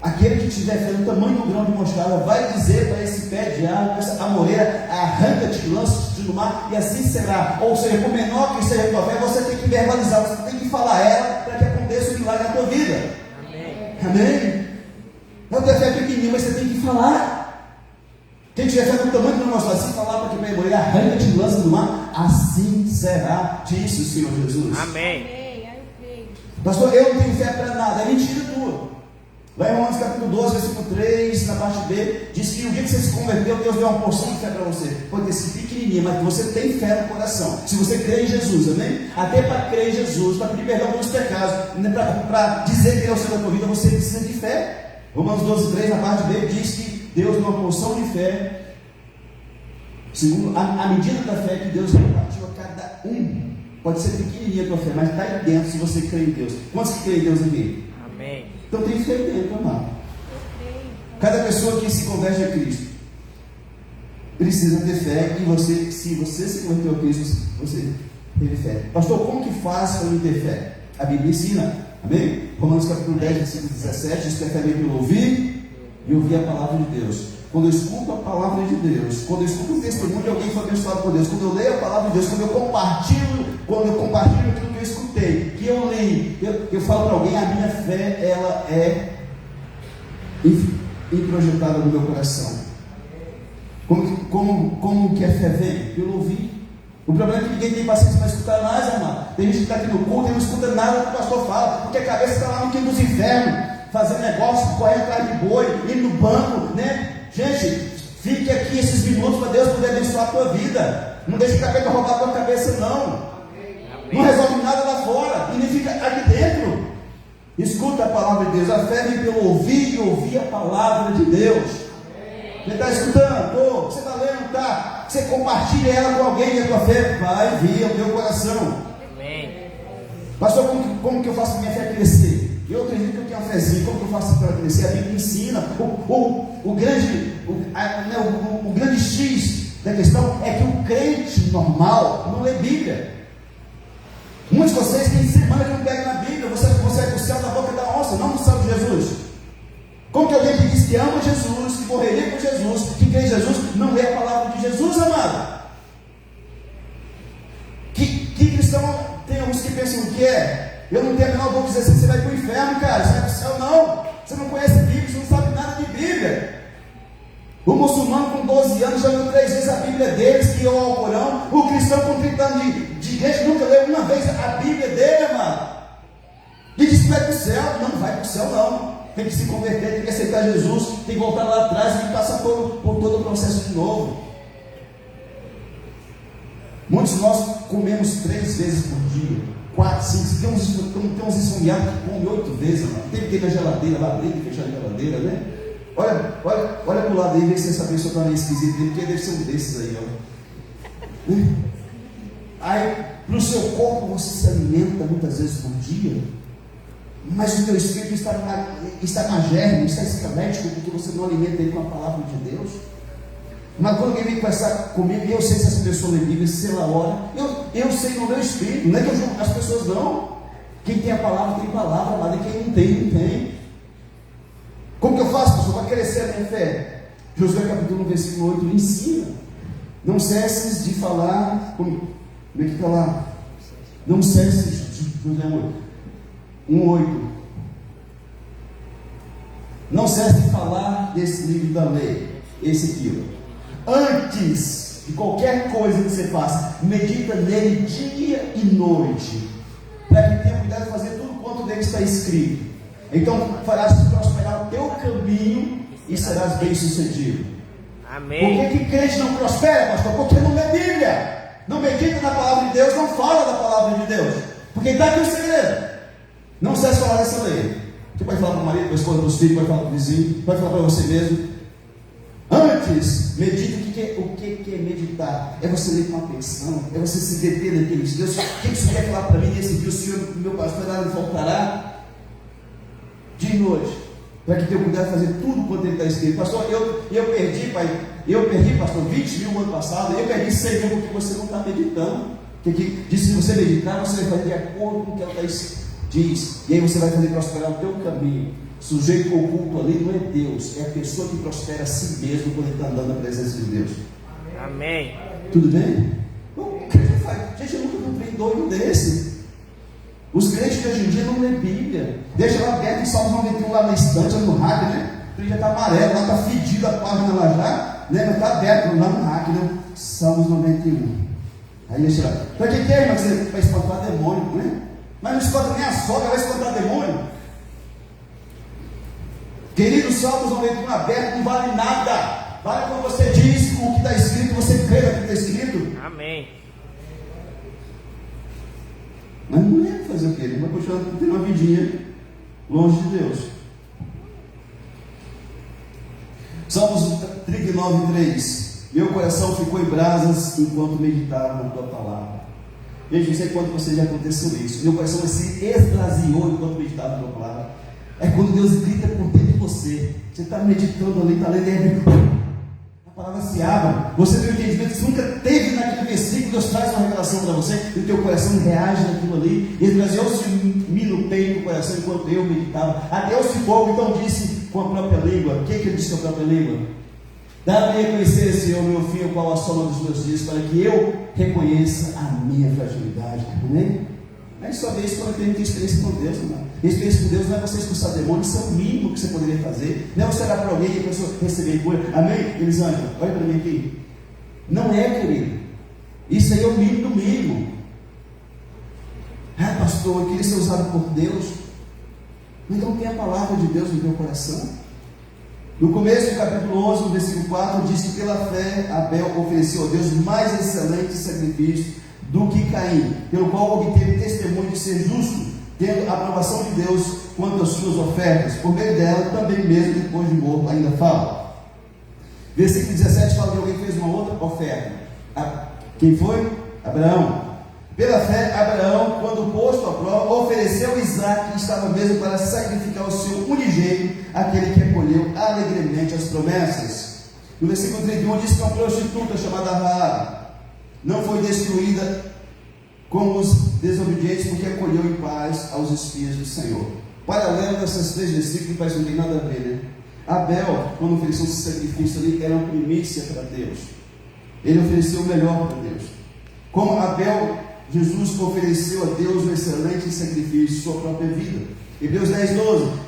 Speaker 2: Aquele que tiver fé no tamanho do grão de mostarda vai dizer para esse pé de árvore, essa amoreira, arranca-te, lança-te no mar, e assim será. Ou seja, por menor que seja a tua fé, você tem que verbalizar, você tem que falar ela para que aconteça o milagre na tua vida.
Speaker 3: Amém.
Speaker 2: Amém? Não tem fé pequenininha, mas você tem que falar. Quem tiver fé no tamanho do grão de mostarda, assim falar para que a amoreira, arranca-te, lança no mar, assim será, disse o Senhor Jesus.
Speaker 3: Amém.
Speaker 2: Pastor, eu não tenho fé para nada, é mentira tua. Lá em Romanos capítulo 12, versículo 3, na parte B, diz que o dia que você se converteu, Deus deu uma porção de fé para você. Pode ter sido pequenininha, mas você tem fé no coração. Se você crê em Jesus, amém? Até para crer em Jesus, para pedir perdão pelos pecados, para dizer que Ele é o Senhor da tua vida, você precisa de fé. Romanos 12, 3, na parte B, diz que Deus deu uma porção de fé, segundo a medida da fé que Deus repartiu a cada um. Pode ser pequenininha a tua fé, mas está aí dentro se você crê em Deus. Quantos que crê em Deus aqui?
Speaker 3: Amém.
Speaker 2: Então tem fé dentro, amado. Cada pessoa que se converte a Cristo precisa ter fé, e você, se você se converteu a Cristo, você teve fé. Pastor, como que faz para não ter fé? A Bíblia ensina, amém? Romanos capítulo 10, versículo 17, diz que a fé vem pelo ouvir e ouvir a palavra de Deus. Quando eu escuto a palavra de Deus, quando eu escuto o testemunho de alguém que foi abençoado por Deus, quando eu leio a palavra de Deus, quando eu compartilho aquilo que eu escutei, que eu leio, eu falo para alguém, a minha fé, ela é introjetada no meu coração. Como que a fé vem? Pelo ouvir. O problema é que ninguém tem paciência para escutar mais, amado. Tem gente que está aqui no culto e não escuta nada do que o pastor fala, porque a cabeça está lá no quinto dos infernos, fazendo negócio, correndo atrás de boi, indo no banco, né? Gente, fique aqui esses minutos para Deus poder abençoar a tua vida. Não deixe o capeta roubar a tua cabeça, não. Não resolve nada lá fora, e nem fica aqui dentro. Escuta a palavra de Deus. A fé vem pelo ouvir e ouvir a palavra de Deus. Você está escutando? Você está lendo? Tá? Você compartilha ela com alguém, e a tua fé vai vir ao teu coração.
Speaker 3: Amém.
Speaker 2: Pastor, como que eu faço para minha fé crescer? Eu acredito que eu tenho uma fezinha. Como que eu faço para crescer? A Bíblia ensina. O grande X da questão é que o crente normal não lê Bíblia. Muitos de vocês têm semana que não pegam na Bíblia. Você é para o céu da boca da onça, não no céu de Jesus. Como que alguém que diz que ama Jesus, que morreria por Jesus, que crê em Jesus, não lê a palavra de Jesus? amado? Que cristão, tem alguns que pensam o que é? Eu não tenho a menor dúvida de dizer assim, você vai para o inferno, cara, você vai para o céu, não. Você não conhece Bíblia, você não sabe nada de Bíblia. O muçulmano com 12 anos já leu 3 vezes a Bíblia deles, que é o Alcorão. O cristão com 30 anos de igreja nunca leu uma vez a Bíblia dele, amado. E diz que vai para o céu. Não vai para o céu, não. Tem que se converter, tem que aceitar Jesus, tem que voltar lá atrás e passar por todo o processo de novo. Muitos de nós comemos 3 vezes por dia, 4, 5, tem uns esfomeados que comem 8 vezes, mano. Tem que ter na geladeira, lá abrir e fechar a geladeira, né? Olha para o lado aí, vê se essa pessoa está meio esquisita, porque deve ser um desses aí, ó. Aí, para o seu corpo você se alimenta muitas vezes por dia, mas o teu espírito está magérrimo, está esquelético, porque você não alimenta ele com a palavra de Deus. Mas quando alguém vem conversar comigo, eu sei se essa pessoa lê Bíblia, se ela ora, eu sei no meu espírito, não é que eu julgo as pessoas, não. Quem tem a palavra tem palavra, mas quem não tem, não tem. Como que eu faço, pastor, para crescer a minha fé? Josué capítulo 1, versículo 8, me ensina. Não cesses de falar, como é que está lá? Não cesses, Josué 1:8. Não cesse de falar desse livro da lei, esse aqui, ó. Antes de qualquer coisa que você faça, medita nele dia e noite, para que tenha cuidado de fazer tudo quanto nele está escrito. Então farás prosperar o teu caminho e serás bem sucedido.
Speaker 3: Amém.
Speaker 2: Por que crente não prospera, pastor? Porque não lê Bíblia, não medita na palavra de Deus, não fala da palavra de Deus. Porque está aqui o segredo. Não cesse de falar dessa lei. Você pode falar para o marido, para a esposa, para os filhos, pode falar para o vizinho, pode falar para você mesmo. Antes, medite. O que é meditar? É você ler com atenção, é você se deter naqueles Deus. O que você quer falar para mim nesse dia? O Senhor, meu pastor, nada me faltará. Dia e noite, para que tenha cuidado de fazer tudo quanto ele está escrito. Pastor, eu perdi, pastor, 20 mil no ano passado, eu perdi 100 mil porque você não está meditando. Porque diz que se você meditar, você vai fazer de acordo com o que ela diz, e aí você vai fazer prosperar o teu caminho. Sujeito oculto ali não é Deus, é a pessoa que prospera a si mesmo quando ele está andando na presença de Deus.
Speaker 3: Amém.
Speaker 2: Tudo bem? Gente, eu nunca vi um trem doido desse. Os crentes de hoje em dia não lêem Bíblia. Deixa lá aberto em Salmos 91 lá na estante, no rack, né? O trem já está amarelo, lá está fedido a página lá já, né? Mas está aberto lá no rack, né? Salmos 91. Aí deixa lá. Para que é, irmão? Para espantar demônio, né? Mas não espanta nem a sogra, vai espantar demônio. Querido, Salmos 91 aberto não vale nada. Vale quando você diz o que está escrito, você crê no que está escrito.
Speaker 3: Amém.
Speaker 2: Mas não é fazer o quê? Ele vai continuar tendo uma vidinha longe de Deus. Salmos 39:3. Meu coração ficou em brasas enquanto meditava na tua palavra. Gente, não sei quando você já aconteceu isso. Meu coração se esvaziou enquanto meditava na tua palavra. É quando Deus grita por dentro de você. Você está meditando ali, está lendo, a palavra se abre. Você tem um entendimento que você nunca teve naquele versículo. Deus traz uma revelação para você e o teu coração reage naquilo ali. E esvaziou-se me no peito do coração enquanto eu meditava. Até o fogo então disse com a própria língua. O que ele disse com a própria língua? Dá-me a reconhecer, Senhor, meu filho, qual a soma dos meus dias, para que eu reconheça a minha fragilidade. Amém? Aí só vê isso quando tem experiência com Deus, irmão. Experiência com Deus não é você expulsar demônios, isso é o mínimo que você poderia fazer. Não é você olhar para alguém e a pessoa receber cura. Amém? Elisângela, olha para mim aqui. Não é, querido. Isso aí é o mínimo do mínimo. Ah, pastor, eu queria ser usado por Deus. Então tem a palavra de Deus no teu coração. No começo do capítulo 11, no versículo 4, diz que pela fé Abel ofereceu a Deus mais excelente sacrifício do que Caim, pelo qual obteve testemunho de ser justo, tendo a aprovação de Deus quanto às suas ofertas. Por meio dela, também mesmo depois de morto, ainda fala. Versículo 17 fala que alguém fez uma outra oferta. Quem foi? Abraão. Pela fé, Abraão, quando posto à prova, ofereceu Isaque, que estava mesmo para sacrificar o seu unigênito, aquele que acolheu alegremente as promessas. No versículo 31 diz que uma prostituta chamada Raabe não foi destruída com os desobedientes, porque acolheu em paz aos espias do Senhor. Paralelo dessas 3 versículos, parece que não tem nada a ver, né? Abel, quando ofereceu esse sacrifício ali, era uma primícia para Deus. Ele ofereceu o melhor para Deus. Como Abel, Jesus ofereceu a Deus um excelente sacrifício, sua própria vida. Hebreus 10:12.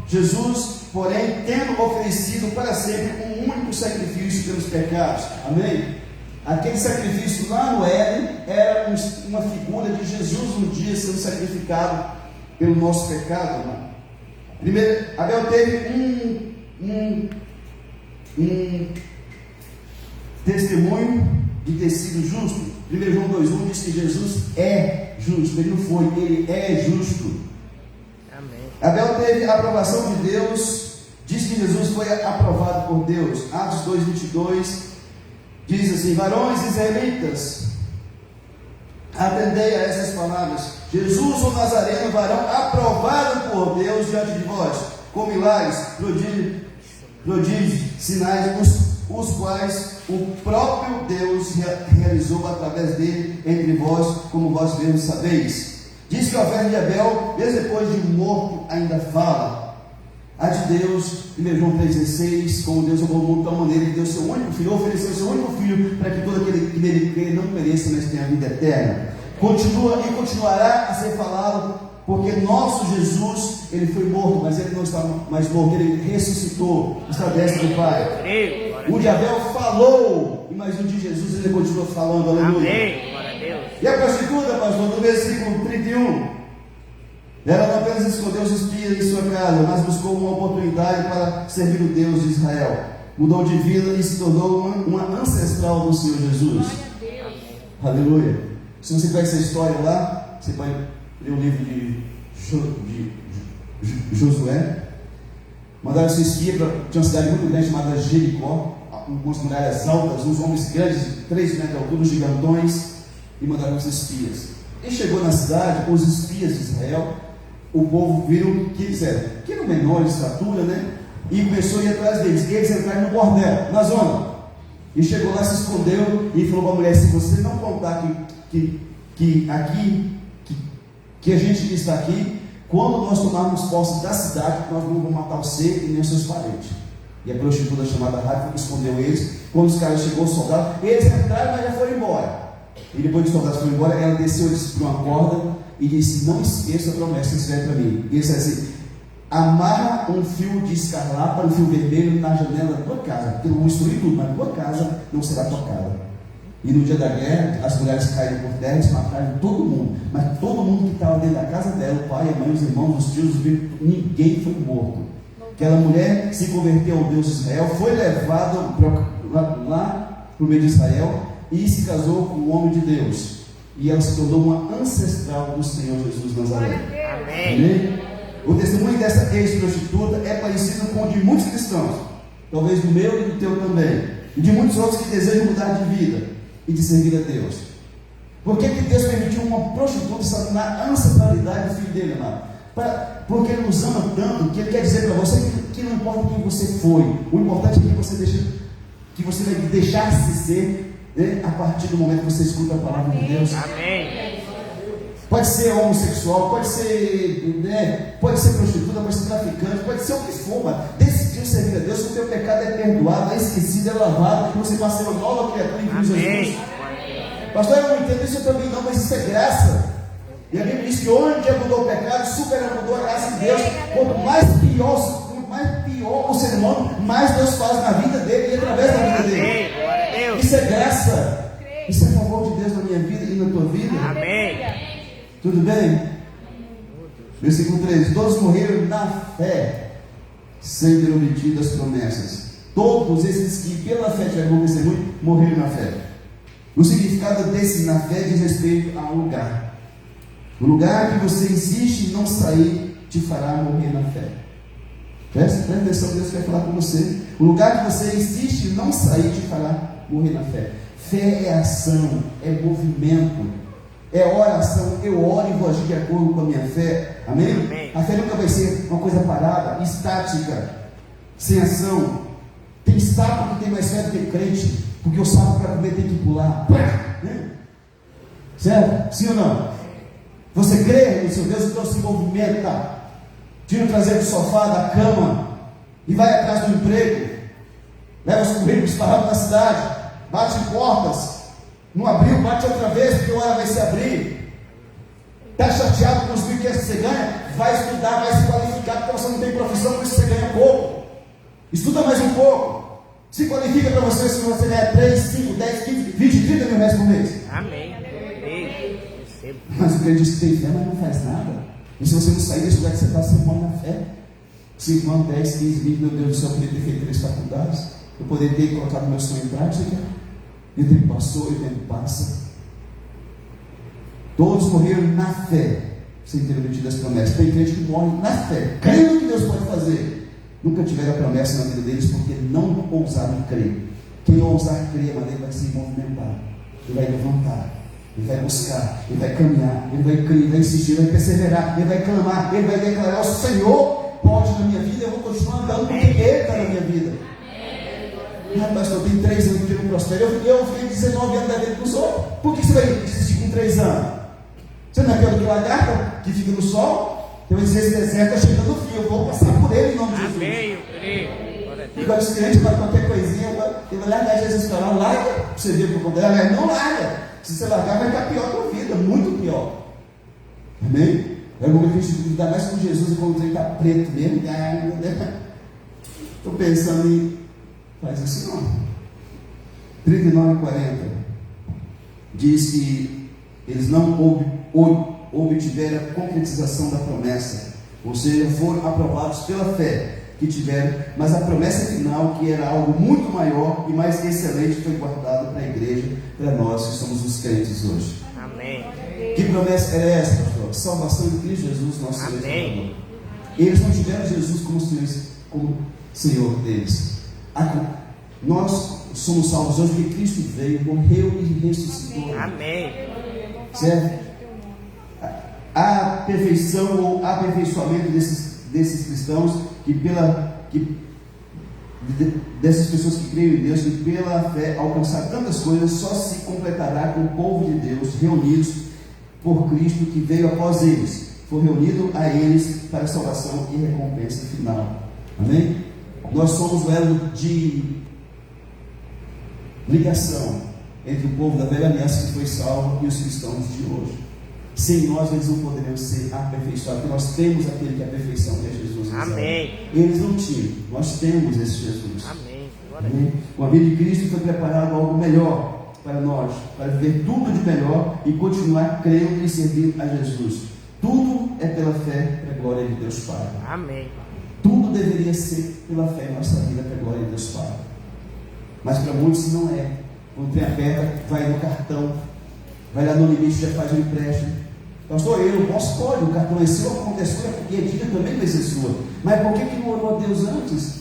Speaker 2: Jesus, porém, tendo oferecido para sempre um único sacrifício pelos pecados. Amém? Aquele sacrifício lá no Éden era uma figura de Jesus um dia sendo sacrificado pelo nosso pecado, irmão. Primeiro, Abel teve um testemunho de ter sido justo. 1 João 2:1 diz que Jesus é justo. Ele não foi, ele é justo.
Speaker 3: Amém.
Speaker 2: Abel teve a aprovação de Deus. Diz que Jesus foi aprovado por Deus. Atos 2:22 diz assim: varões israelitas, atendei a essas palavras. Jesus o Nazareno, varão aprovado por Deus diante de vós, com milagres, prodígios, sinais, os quais o próprio Deus realizou através dele entre vós, como vós mesmos sabeis. Diz que a oferta de Abel, mesmo depois de morto, ainda fala. A de Deus, 1 João 3,16, como Deus amou o mundo de tal maneira que deu seu único filho, ofereceu seu único filho, para que todo aquele que nele crê não pereça, mas tenha vida eterna. Continua e continuará a ser falado, porque nosso Jesus, ele foi morto, mas ele não está mais morto, ele ressuscitou, está à destra do Pai. O de Abel falou, mas o de Jesus ele continua falando, aleluia.
Speaker 3: Amém. Glória a Deus.
Speaker 2: E a prostituta, pastor, no versículo 31, ela não apenas escondeu os espias em sua casa, mas buscou uma oportunidade para servir o Deus de Israel. Mudou de vida e se tornou uma ancestral do Senhor Jesus.
Speaker 4: Glória a Deus.
Speaker 2: Aleluia. Se você conhece essa história lá, você pode ler o livro de Josué. Mandaram esse espia para uma cidade muito grande chamada Jericó, com umas muralhas altas, uns homens grandes, 3 metros de altura, gigantões, e mandaram os espias. E chegou na cidade, os espias de Israel, o povo viram que eles eram menores de estatura, né? E começou a ir atrás deles. E eles entraram no bordel, na zona. E chegou lá, se escondeu e falou para a mulher: se você não contar que a gente está aqui, quando nós tomarmos posse da cidade, nós não vamos matar você e nem os seus parentes. E a prostituta chamada Rafa escondeu eles. Quando os caras chegou, os soldados, eles entraram, mas já foram embora. E depois que os soldados foram embora, ela desceu eles por uma corda e disse: não esqueça a promessa que eles fizeram para mim. E ele disse assim: amarra um fio de escarlata, um fio vermelho na janela da tua casa, porque eu vou destruir tudo, mas a tua casa não será tocada. E no dia da guerra, as mulheres caíram por terra, eles mataram todo mundo, mas todo mundo que estava dentro da casa dela, o pai, a mãe, os irmãos, os tios, ninguém foi morto. Aquela mulher se converteu ao Deus de Israel, foi levada lá para o meio de Israel e se casou com um homem de Deus. E ela se tornou uma ancestral do Senhor Jesus Nazareno.
Speaker 3: Amém.
Speaker 2: Amém? O testemunho dessa ex-prostituta é parecido com o de muitos cristãos, talvez do meu e do teu também, e de muitos outros que desejam mudar de vida e de servir a Deus. Por que Deus permitiu uma prostituta na ancestralidade do filho dele, amado? Porque Ele nos ama tanto que Ele quer dizer para você que não importa quem você foi, o importante é que você vai deixar-se ser, né, a partir do momento que você escuta a palavra de Deus.
Speaker 3: Amém.
Speaker 2: Pode ser homossexual, pode ser prostituta, pode ser traficante, pode ser o que for, mas decidiu servir a Deus, o teu pecado é perdoado, é esquecido, é lavado, e você passa uma nova criatura em Cristo Jesus. Pastor, eu não entendo isso também não, mas isso é graça. E a Bíblia diz que onde abundou o pecado, superabundou a graça de Deus. Quanto mais pior o ser humano, mais Deus faz na vida dele e através da vida dele. Isso é graça. Isso é favor de Deus na minha vida e na tua vida.
Speaker 3: Amém.
Speaker 2: Tudo bem? Versículo 13: todos morreram na fé, sem ter obtido as promessas. Todos esses que pela fé tiveram bom testemunho, morreram na fé. O significado desse na fé diz respeito a um lugar. O lugar que você insiste em não sair te fará morrer na fé. Presta atenção, Deus quer falar com você. O lugar que você insiste em não sair te fará morrer na fé. Fé é ação, é movimento, é oração. Eu oro e vou agir de acordo com a minha fé. Amém?
Speaker 3: Amém.
Speaker 2: A fé nunca vai ser uma coisa parada, estática, sem ação. Tem sapo que tem mais fé do que crente, porque o sapo para comer tem que pular. Certo? Sim ou não? Você crê no seu Deus, então se movimenta. Tira o traseiro do sofá, da cama, e vai atrás do emprego. Leva os currículos para na cidade. bate em portas, não abriu, bate outra vez, porque uma hora vai se abrir. Está chateado com os 1.500 que você ganha? Vai estudar, vai se qualificar, porque você não tem profissão, por isso você ganha pouco. Estuda mais um pouco. Se qualifica para você se você ganhar 3, 5, 10, 15, 20, 30 mil reais por mês.
Speaker 3: Amém. Recebo.
Speaker 2: Mas o crente diz que tem fé, mas não faz nada. E se você não sair desse lugar que você está, você morre na fé. 5 anos, 10, 15, 20, meu Deus do céu, eu poderia ter feito 3 faculdades. Eu poderia ter colocado meu sonho em prática. E o tempo passou e o tempo passa. Todos morreram na fé, sem ter obtido as promessas. Tem crente que morre na fé, crendo que Deus pode fazer. Nunca tiveram a promessa na vida deles porque não ousaram crer. Quem ousar crer, mas ele vai se movimentar, ele vai levantar, ele vai buscar, ele vai caminhar, ele vai crer, ele vai insistir, ele vai perseverar, ele vai clamar, ele vai declarar: o Senhor pode na minha vida, eu vou continuar andando porque Ele está na minha vida. Rapaz, eu tenho 3 anos que eu não prospero. Eu fiquei 19 anos da vida com os outros. Por que você vai desistir com 3 anos? Você não é pior do que o lagarta que fica no sol? Eu vou dizer: esse deserto está chegando no fim, eu vou passar por ele em nome de Jesus.
Speaker 3: Amém, eu creio.
Speaker 2: Agora os crentes para qualquer coisinha, ele vai largar Jesus para lá, larga, para você ver por conta dela, não larga. Se você largar, vai ficar pior a tua vida, muito pior. Amém? É o momento que a gente lidar mais com Jesus e quando o trem está preto mesmo. Estou pensando em. Faz assim, ó. 39:40 diz que eles não obtiveram a concretização da promessa, ou seja, foram aprovados pela fé que tiveram, mas a promessa final, que era algo muito maior e mais excelente, foi guardada para a igreja, para nós que somos os crentes hoje.
Speaker 3: Amém.
Speaker 2: Que promessa era essa, pastor? Salvação em Cristo Jesus, nosso Senhor e Salvador. Eles não tiveram Jesus como Senhor deles. Nós somos salvos hoje porque Cristo veio, morreu e ressuscitou.
Speaker 3: Amém.
Speaker 2: Certo? A perfeição ou aperfeiçoamento desses cristãos, dessas pessoas que creem em Deus, que pela fé alcançar tantas coisas, só se completará com o povo de Deus reunidos por Cristo, que veio após eles, foi reunido a eles para a salvação e recompensa final. Amém? Nós somos o elo de ligação entre o povo da velha aliança que foi salvo e os cristãos de hoje. Sem nós, eles não poderiam ser aperfeiçoados, porque nós temos aquele que é a perfeição, que é Jesus.
Speaker 3: Amém.
Speaker 2: Eles não tinham, nós temos esse Jesus.
Speaker 3: Amém.
Speaker 2: Amém. Com a vida de Cristo foi preparado algo melhor para nós, para viver tudo de melhor e continuar crendo e servindo a Jesus. Tudo é pela fé, para a glória de Deus Pai.
Speaker 3: Amém.
Speaker 2: Tudo deveria ser pela fé em nossa vida, para a glória de Deus Pai. Mas para muitos não é. Quando tem aperta, vai no cartão, vai lá no limite, já faz um empréstimo. Pastor, eu não posso, pode, o cartão é seu, aconteceu e a dívida também vai ser sua. Mas por que não orou a Deus antes?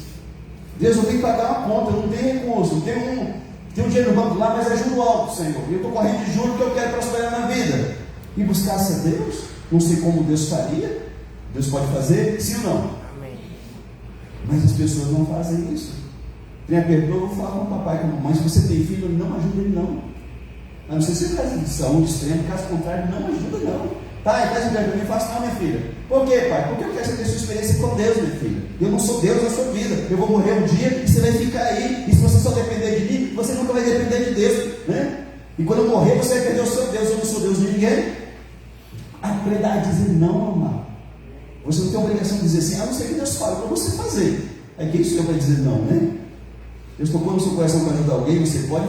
Speaker 2: Deus, eu tenho que pagar uma conta, eu não tenho recurso, tem um dinheiro no banco lá, mas é juro alto, Senhor. E eu estou correndo de juros que eu quero prosperar na vida. E buscasse a Deus, não sei como Deus faria. Deus pode fazer, sim ou não?
Speaker 3: Amém.
Speaker 2: Mas as pessoas não fazem isso. Tem apertou, eu vou falar com o papai, com a mamãe, se você tem filho, não ajuda ele não. A não ser se é caso de saúde extrema, caso contrário, não ajuda não. Tá, e faz um para mim, faço não, minha filha. Por quê, pai? Porque eu quero ter sua experiência com Deus, minha filha. Eu não sou Deus na sua vida. Eu vou morrer um dia e você vai ficar aí. E se você só depender de mim, você nunca vai depender de Deus, né? E quando eu morrer, você vai perder o seu Deus. Eu não sou Deus de ninguém. Aprenda a dizer não, amado. Você não tem a obrigação de dizer assim, a não ser que Deus fala para você fazer. Aí quem sou eu para dizer não, né? Deus tocou no seu coração para ajudar alguém, você pode,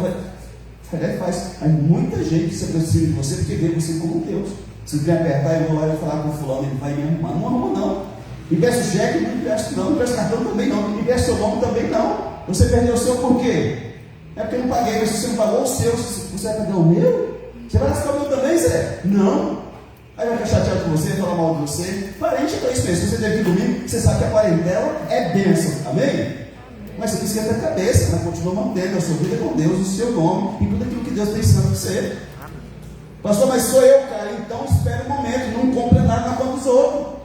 Speaker 2: faz. Mas muita gente se aproxima de você porque vê você como Deus. Se você apertar, eu vou lá e falar com o fulano, ele vai me arrumar. Não arruma não. Empresta o cheque, não empresta não. Empresta cartão também não. Empresta seu nome também não. Você perdeu o seu por quê? É porque eu não paguei, mas se você não pagou o seu, você vai pagar o meu? Você vai lascar o meu também, Zé? Não. Aí vai ficar chateado com você, falar mal de você. Parente é 3 meses. Se você tem aqui domingo, você sabe que a parentela é bênção. Amém? Mas você esquenta a cabeça, mas continua mantendo a sua vida com Deus, o seu nome e tudo aquilo que Deus tem ensinado para você. Pastor, mas sou eu, cara. Então espera um momento, não compra nada na conta dos outros.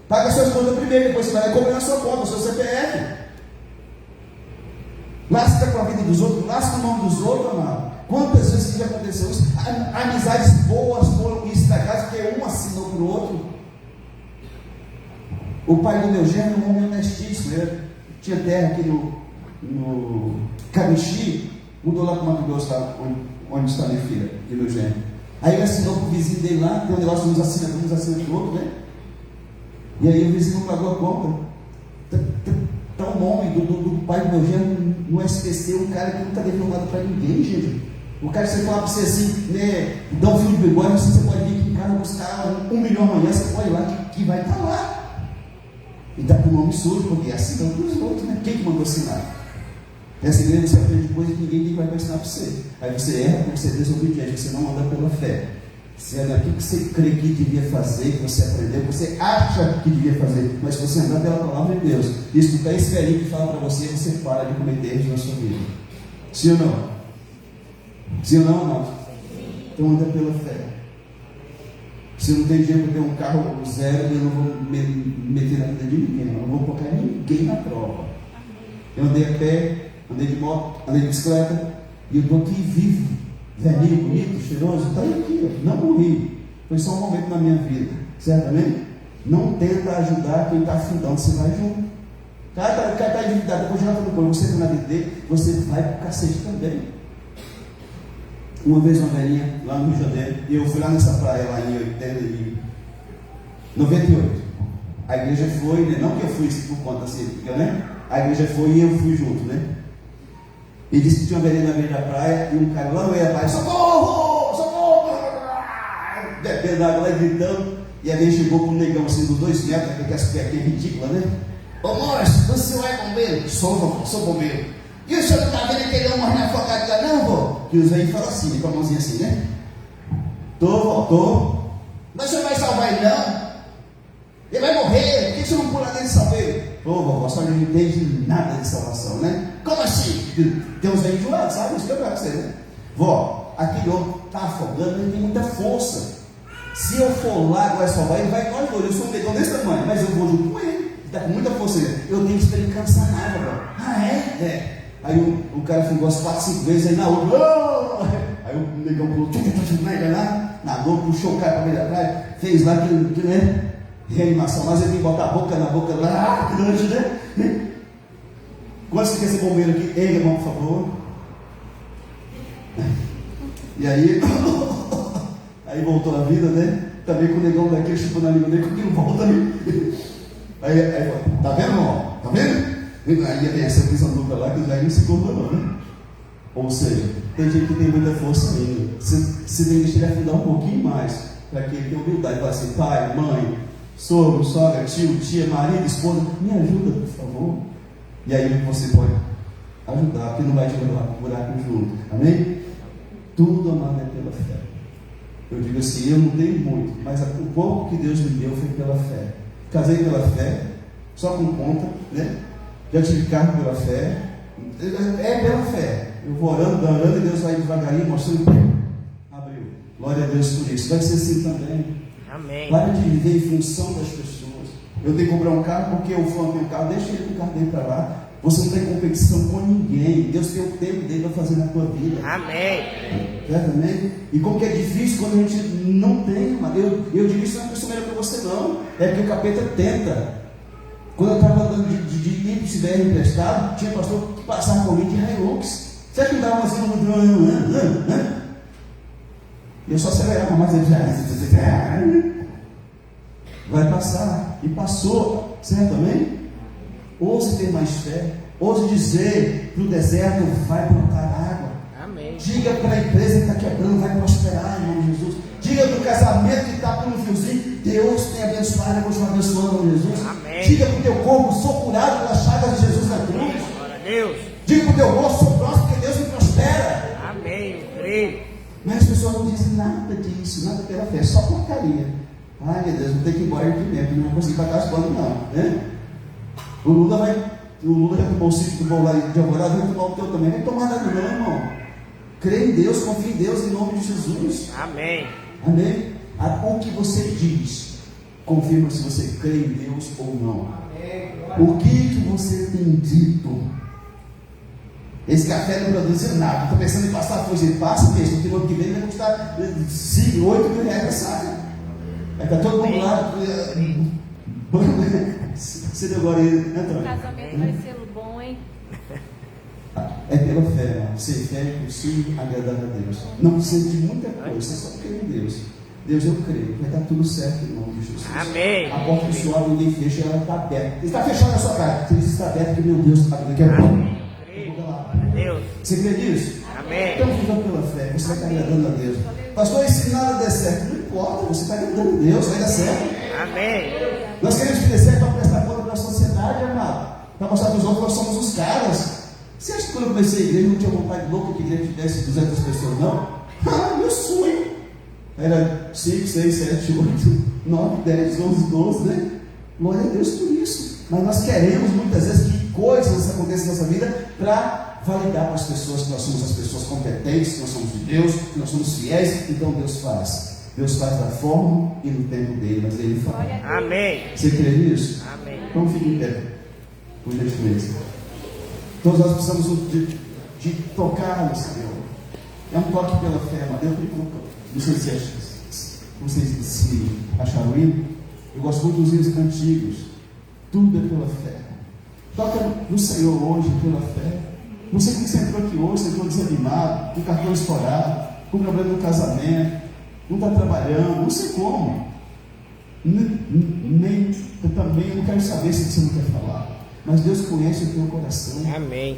Speaker 2: Paga as suas contas primeiro, depois você vai lá e compra na sua conta, o seu CPF. Lasca com a vida dos outros, lasca o nome dos outros, amado. Quantas vezes que já aconteceu isso? Amizades boas foram estragadas porque um assinou para o outro. O pai do meu gênero é um homem honestíssimo. Ele tinha terra aqui no Camixi, Mudou lá para o Mato Grosso, onde está minha filha, e meu genro. Aí ele assinou para o vizinho dele lá, tem um negócio que uns assina com o outro, né? E aí o vizinho não pagou a conta. Tá um nome do pai do meu genro no SPC, um cara que não está devendo nada para ninguém, gente. O cara que você fala para você assim, né, dá um filho de bigode, você pode vir aqui em casa buscar 1 milhão amanhã, você pode ir lá, que vai estar lá. E está com o nome sujo, porque assina para os outros, né? Quem que mandou assinar? Essa igreja você aprende coisa que ninguém vai ensinar para você. Aí você erra porque você é desobediente, você não anda pela fé. Você anda aquilo que você crê que devia fazer, que você aprendeu, que você acha que devia fazer, mas se você andar pela palavra de Deus, escutar esse velhinho que fala para você, você para de cometer erros na sua vida. Sim ou não? Sim ou não? Então anda pela fé. Se eu não tenho dinheiro para ter um carro zero, eu não vou me meter na vida de ninguém, eu não vou colocar ninguém na prova. Eu andei a pé, andei de moto, andei de bicicleta, e eu estou aqui vivo, velhinho, bonito, cheiroso, está aqui, não morri. Foi só um momento na minha vida, certo? Amém? Não tenta ajudar quem está afundando, você vai junto. O cara está endividado, depois já está no corpo, você está na vida dele, você vai para o cacete também. Uma vez uma velhinha lá no Rio de Janeiro, e eu fui lá nessa praia lá em 98. A igreja foi, né? Não que eu fui por conta assim, né? A igreja foi e eu fui junto, né? E disse que tinha uma velhinha na beira da praia e um cara lá no meio da praia, socorro! Socorro! Bebendo água lá e gritando. E a gente chegou com um negão assim dos 2 metros, aquelas pequenas ridículas, né? Ô moço, você é bombeiro? Sou bombeiro. E o senhor não está vendo aquele homem morrendo afogado lá, não, vô? Que os velhos falam assim, com a mãozinha assim, né? Tô. Mas o senhor vai salvar ele, não? Ele vai morrer, por que o senhor não pula dentro e salva ele? Ô, vovó, só não entende nada de salvação, né? Como assim? Tem uns velhos enjoados, sabe? Isso que eu quero você, né? Vó, aquele homem está afogando, ele tem muita força. Se eu for lá agora salvar, ele vai embora. Eu sou um negão desse tamanho, mas eu vou junto com ele. Ele está com muita força. Eu tenho que esperar ele cansar na água, vó. Ah, é? É. Aí o cara ficou umas 4, 5 vezes, aí na outra, aí o negão pulou, lá, nadou, puxou o cara para meio da praia, fez lá aquele, né? Reanimação, mas ele tem que botar a boca na boca lá, grande, né? Quantos que quer ser bombeiro aqui? Erga a mão, por favor. E aí, aí voltou a vida, né? Também com o negão daquele chupando a língua dele, que não volta ali. Aí, tá vendo, irmão? Tá vendo? Aí tem essa prisão dupla lá que os velhos não se compram, não, né? Ou seja, tem gente que tem muita força ainda. Você tem que deixar ele afundar um pouquinho mais, para que ele tenha humildade. Fala assim, pai, mãe, sogro, sogra, tio, tia, marido, esposa, me ajuda, por favor. E aí você pode ajudar, porque não vai te levar para o buraco junto. Amém? Tudo, amado, é pela fé. Eu digo assim, eu não tenho muito, mas o pouco que Deus me deu foi pela fé. Casei pela fé, só com conta, né? Já tive carro pela fé. É pela fé. Eu vou orando, e Deus vai devagarinho, mostrando. Abriu. Glória a Deus por isso. Vai ser assim também.
Speaker 3: Amém.
Speaker 2: Para de viver em função das pessoas. Eu tenho que comprar um carro porque o fulano tem um carro, deixa ele com o carro dele para lá. Você não tem competição com ninguém. Deus tem o tempo dele para fazer na tua vida.
Speaker 3: Amém.
Speaker 2: Amém? E como que é difícil quando a gente não tem, mano. Eu digo isso não é uma pessoa melhor que você, não. É porque o capeta tenta. Quando eu estava andando de Ipsi BR emprestado, tinha pastor que passava comigo de Hilux. Você acha que não dava assim? E eu só acelerava, mas ele já vai passar. E passou, certo? Amém? Ouse ter mais fé. Ouse dizer para o deserto, vai brotar água.
Speaker 3: Amém.
Speaker 2: Diga para a empresa que está quebrando, vai prosperar em nome de Jesus. Diga para o casamento que está por um fiozinho, Deus tem abençoado, eu vou te abençoando em nome de Jesus.
Speaker 3: Amém.
Speaker 2: Diga para o teu corpo, sou curado pelas chagas de Jesus na cruz.
Speaker 3: Glória a Deus.
Speaker 2: Diga para o teu rosto, sou próximo porque Deus me prospera.
Speaker 3: Amém. Creio.
Speaker 2: Mas as pessoas não dizem nada disso, nada pela fé, só porcaria. Ai meu Deus, vou ter que ir embora aqui mesmo, não vou conseguir pagar as contas não, né? O Lula já tomou o sítio do bom lá de Alvorada, vai tomar o teu também, não vai tomar nada não, irmão. Crê em Deus, confia em Deus em nome de Jesus.
Speaker 3: Amém.
Speaker 2: Amém? O que você diz confirma se você crê em Deus ou não. O que você tem dito? Esse café não produz nada. Estou pensando em passar a folha. Passa mesmo, porque no ano que vem vai custar 8 mil reais a saca. Vai estar todo mundo lá. Você deu agora aí, né, Antônio?
Speaker 1: O casamento vai ser bom, hein?
Speaker 2: É pela fé, irmão. Sem fé é impossível agradar a Deus. Não precisa de muita coisa, você só crê em Deus. Deus, eu creio, vai dar tudo certo em nome de Jesus.
Speaker 3: Amém.
Speaker 2: A porta que o senhor abre, ninguém fecha, ela está aberta. Está fechada na sua cara. Você diz que está aberta, que meu Deus está daqui a pouco.
Speaker 3: Deus.
Speaker 2: Você crê nisso?
Speaker 3: Amém.
Speaker 2: Então viva pela fé, você vai estar agradando a Deus. Pastor, e se nada der certo? Não importa, você está agradando a Deus, vai dar certo.
Speaker 3: Amém.
Speaker 2: Nós queremos que dê certo para prestar conta para a sociedade, amado. Para mostrar para os outros que nós somos os caras. Você acha que quando eu comecei a igreja, não tinha vontade louca que a igreja tivesse 200 pessoas, não? Ah, meu sonho! Era 5, 6, 7, 8, 9, 10, 11, 12, né? Glória a Deus por isso. Mas nós queremos muitas vezes que coisas aconteçam na nossa vida para validar para as pessoas que nós somos as pessoas competentes, que nós somos de Deus, que nós somos fiéis. Então Deus faz. Deus faz da forma e no tempo dele, mas ele faz.
Speaker 3: Amém.
Speaker 2: Você crê nisso?
Speaker 3: Amém.
Speaker 2: Então fique em pé. Por gentileza. Todos nós precisamos de tocar no Senhor. É um toque pela fé, mas Deus me colocou. Não sei se vocês se acharam aí. Eu gosto muito dos hinos antigos. Tudo é pela fé. Toca no Senhor hoje pela fé. Não sei porque você entrou aqui hoje, você entrou desanimado, com o cartão estourado, com problema no casamento, não está trabalhando, não sei como. Eu também não quero saber se você não quer falar. Mas Deus conhece o teu coração.
Speaker 3: Amém.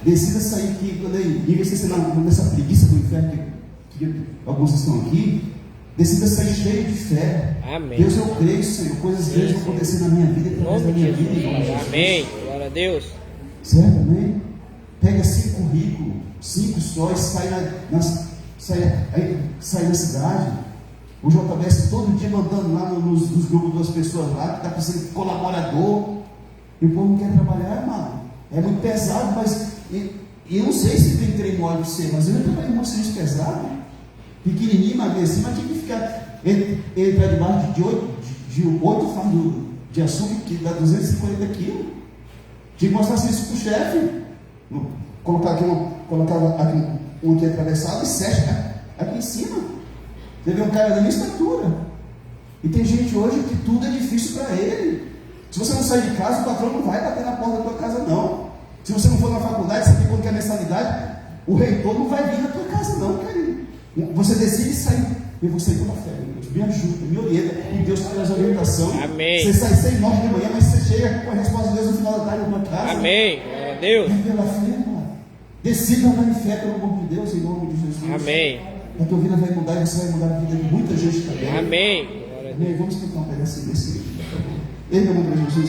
Speaker 2: Decida sair aqui, em vez de você nessa preguiça do inferno que alguns estão aqui, decida sair cheio de fé.
Speaker 3: Amém.
Speaker 2: Deus, eu creio, Senhor, coisas grandes vão acontecer na minha vida e através da minha vida, em nome de Jesus.
Speaker 3: Amém. Glória a Deus.
Speaker 2: Certo, amém? Pega 5 currículos, 5 sóis, sai na cidade. O JBS todo dia mandando lá nos grupos das pessoas lá, que está precisando de colaborador. E o povo não quer trabalhar, irmão. É muito pesado, mas eu não sei se tem treino óleo de ser, mas eu já trabalhei muito serviço pesado. Pequenininho, magrecinho, mas tinha que ficar entrar debaixo de 8 fardos de açúcar, que dá 250 quilos. Tinha que mostrar isso para o chefe. Colocava aqui um aqui atravessado e 7 aqui em cima. Você vê um cara da minha estatura. E tem gente hoje que tudo é difícil para ele. Se você não sair de casa, o patrão não vai bater na porta da tua casa, não. Se você não for na faculdade, você tem quando quer mensalidade, o reitor não vai vir na tua casa, não, querido. Você decide sair. Eu vou sair pela fé, Deus. Me ajuda, me orienta. E Deus traz orientação.
Speaker 3: Amém.
Speaker 2: Você sai 6, 9 de manhã, mas você chega com a resposta de Deus no final da tarde na tua casa.
Speaker 3: Amém. Glória a Deus.
Speaker 2: É pela fé, irmão. Decida andar em fé pelo amor de Deus, em nome de Jesus.
Speaker 3: Amém.
Speaker 2: A tua vida vai mudar e você vai mudar a vida de muita gente também.
Speaker 3: Amém. Glória a Deus.
Speaker 2: Amém. Vamos cantar um pedacinho desse livro, por favor. Em nome de Jesus.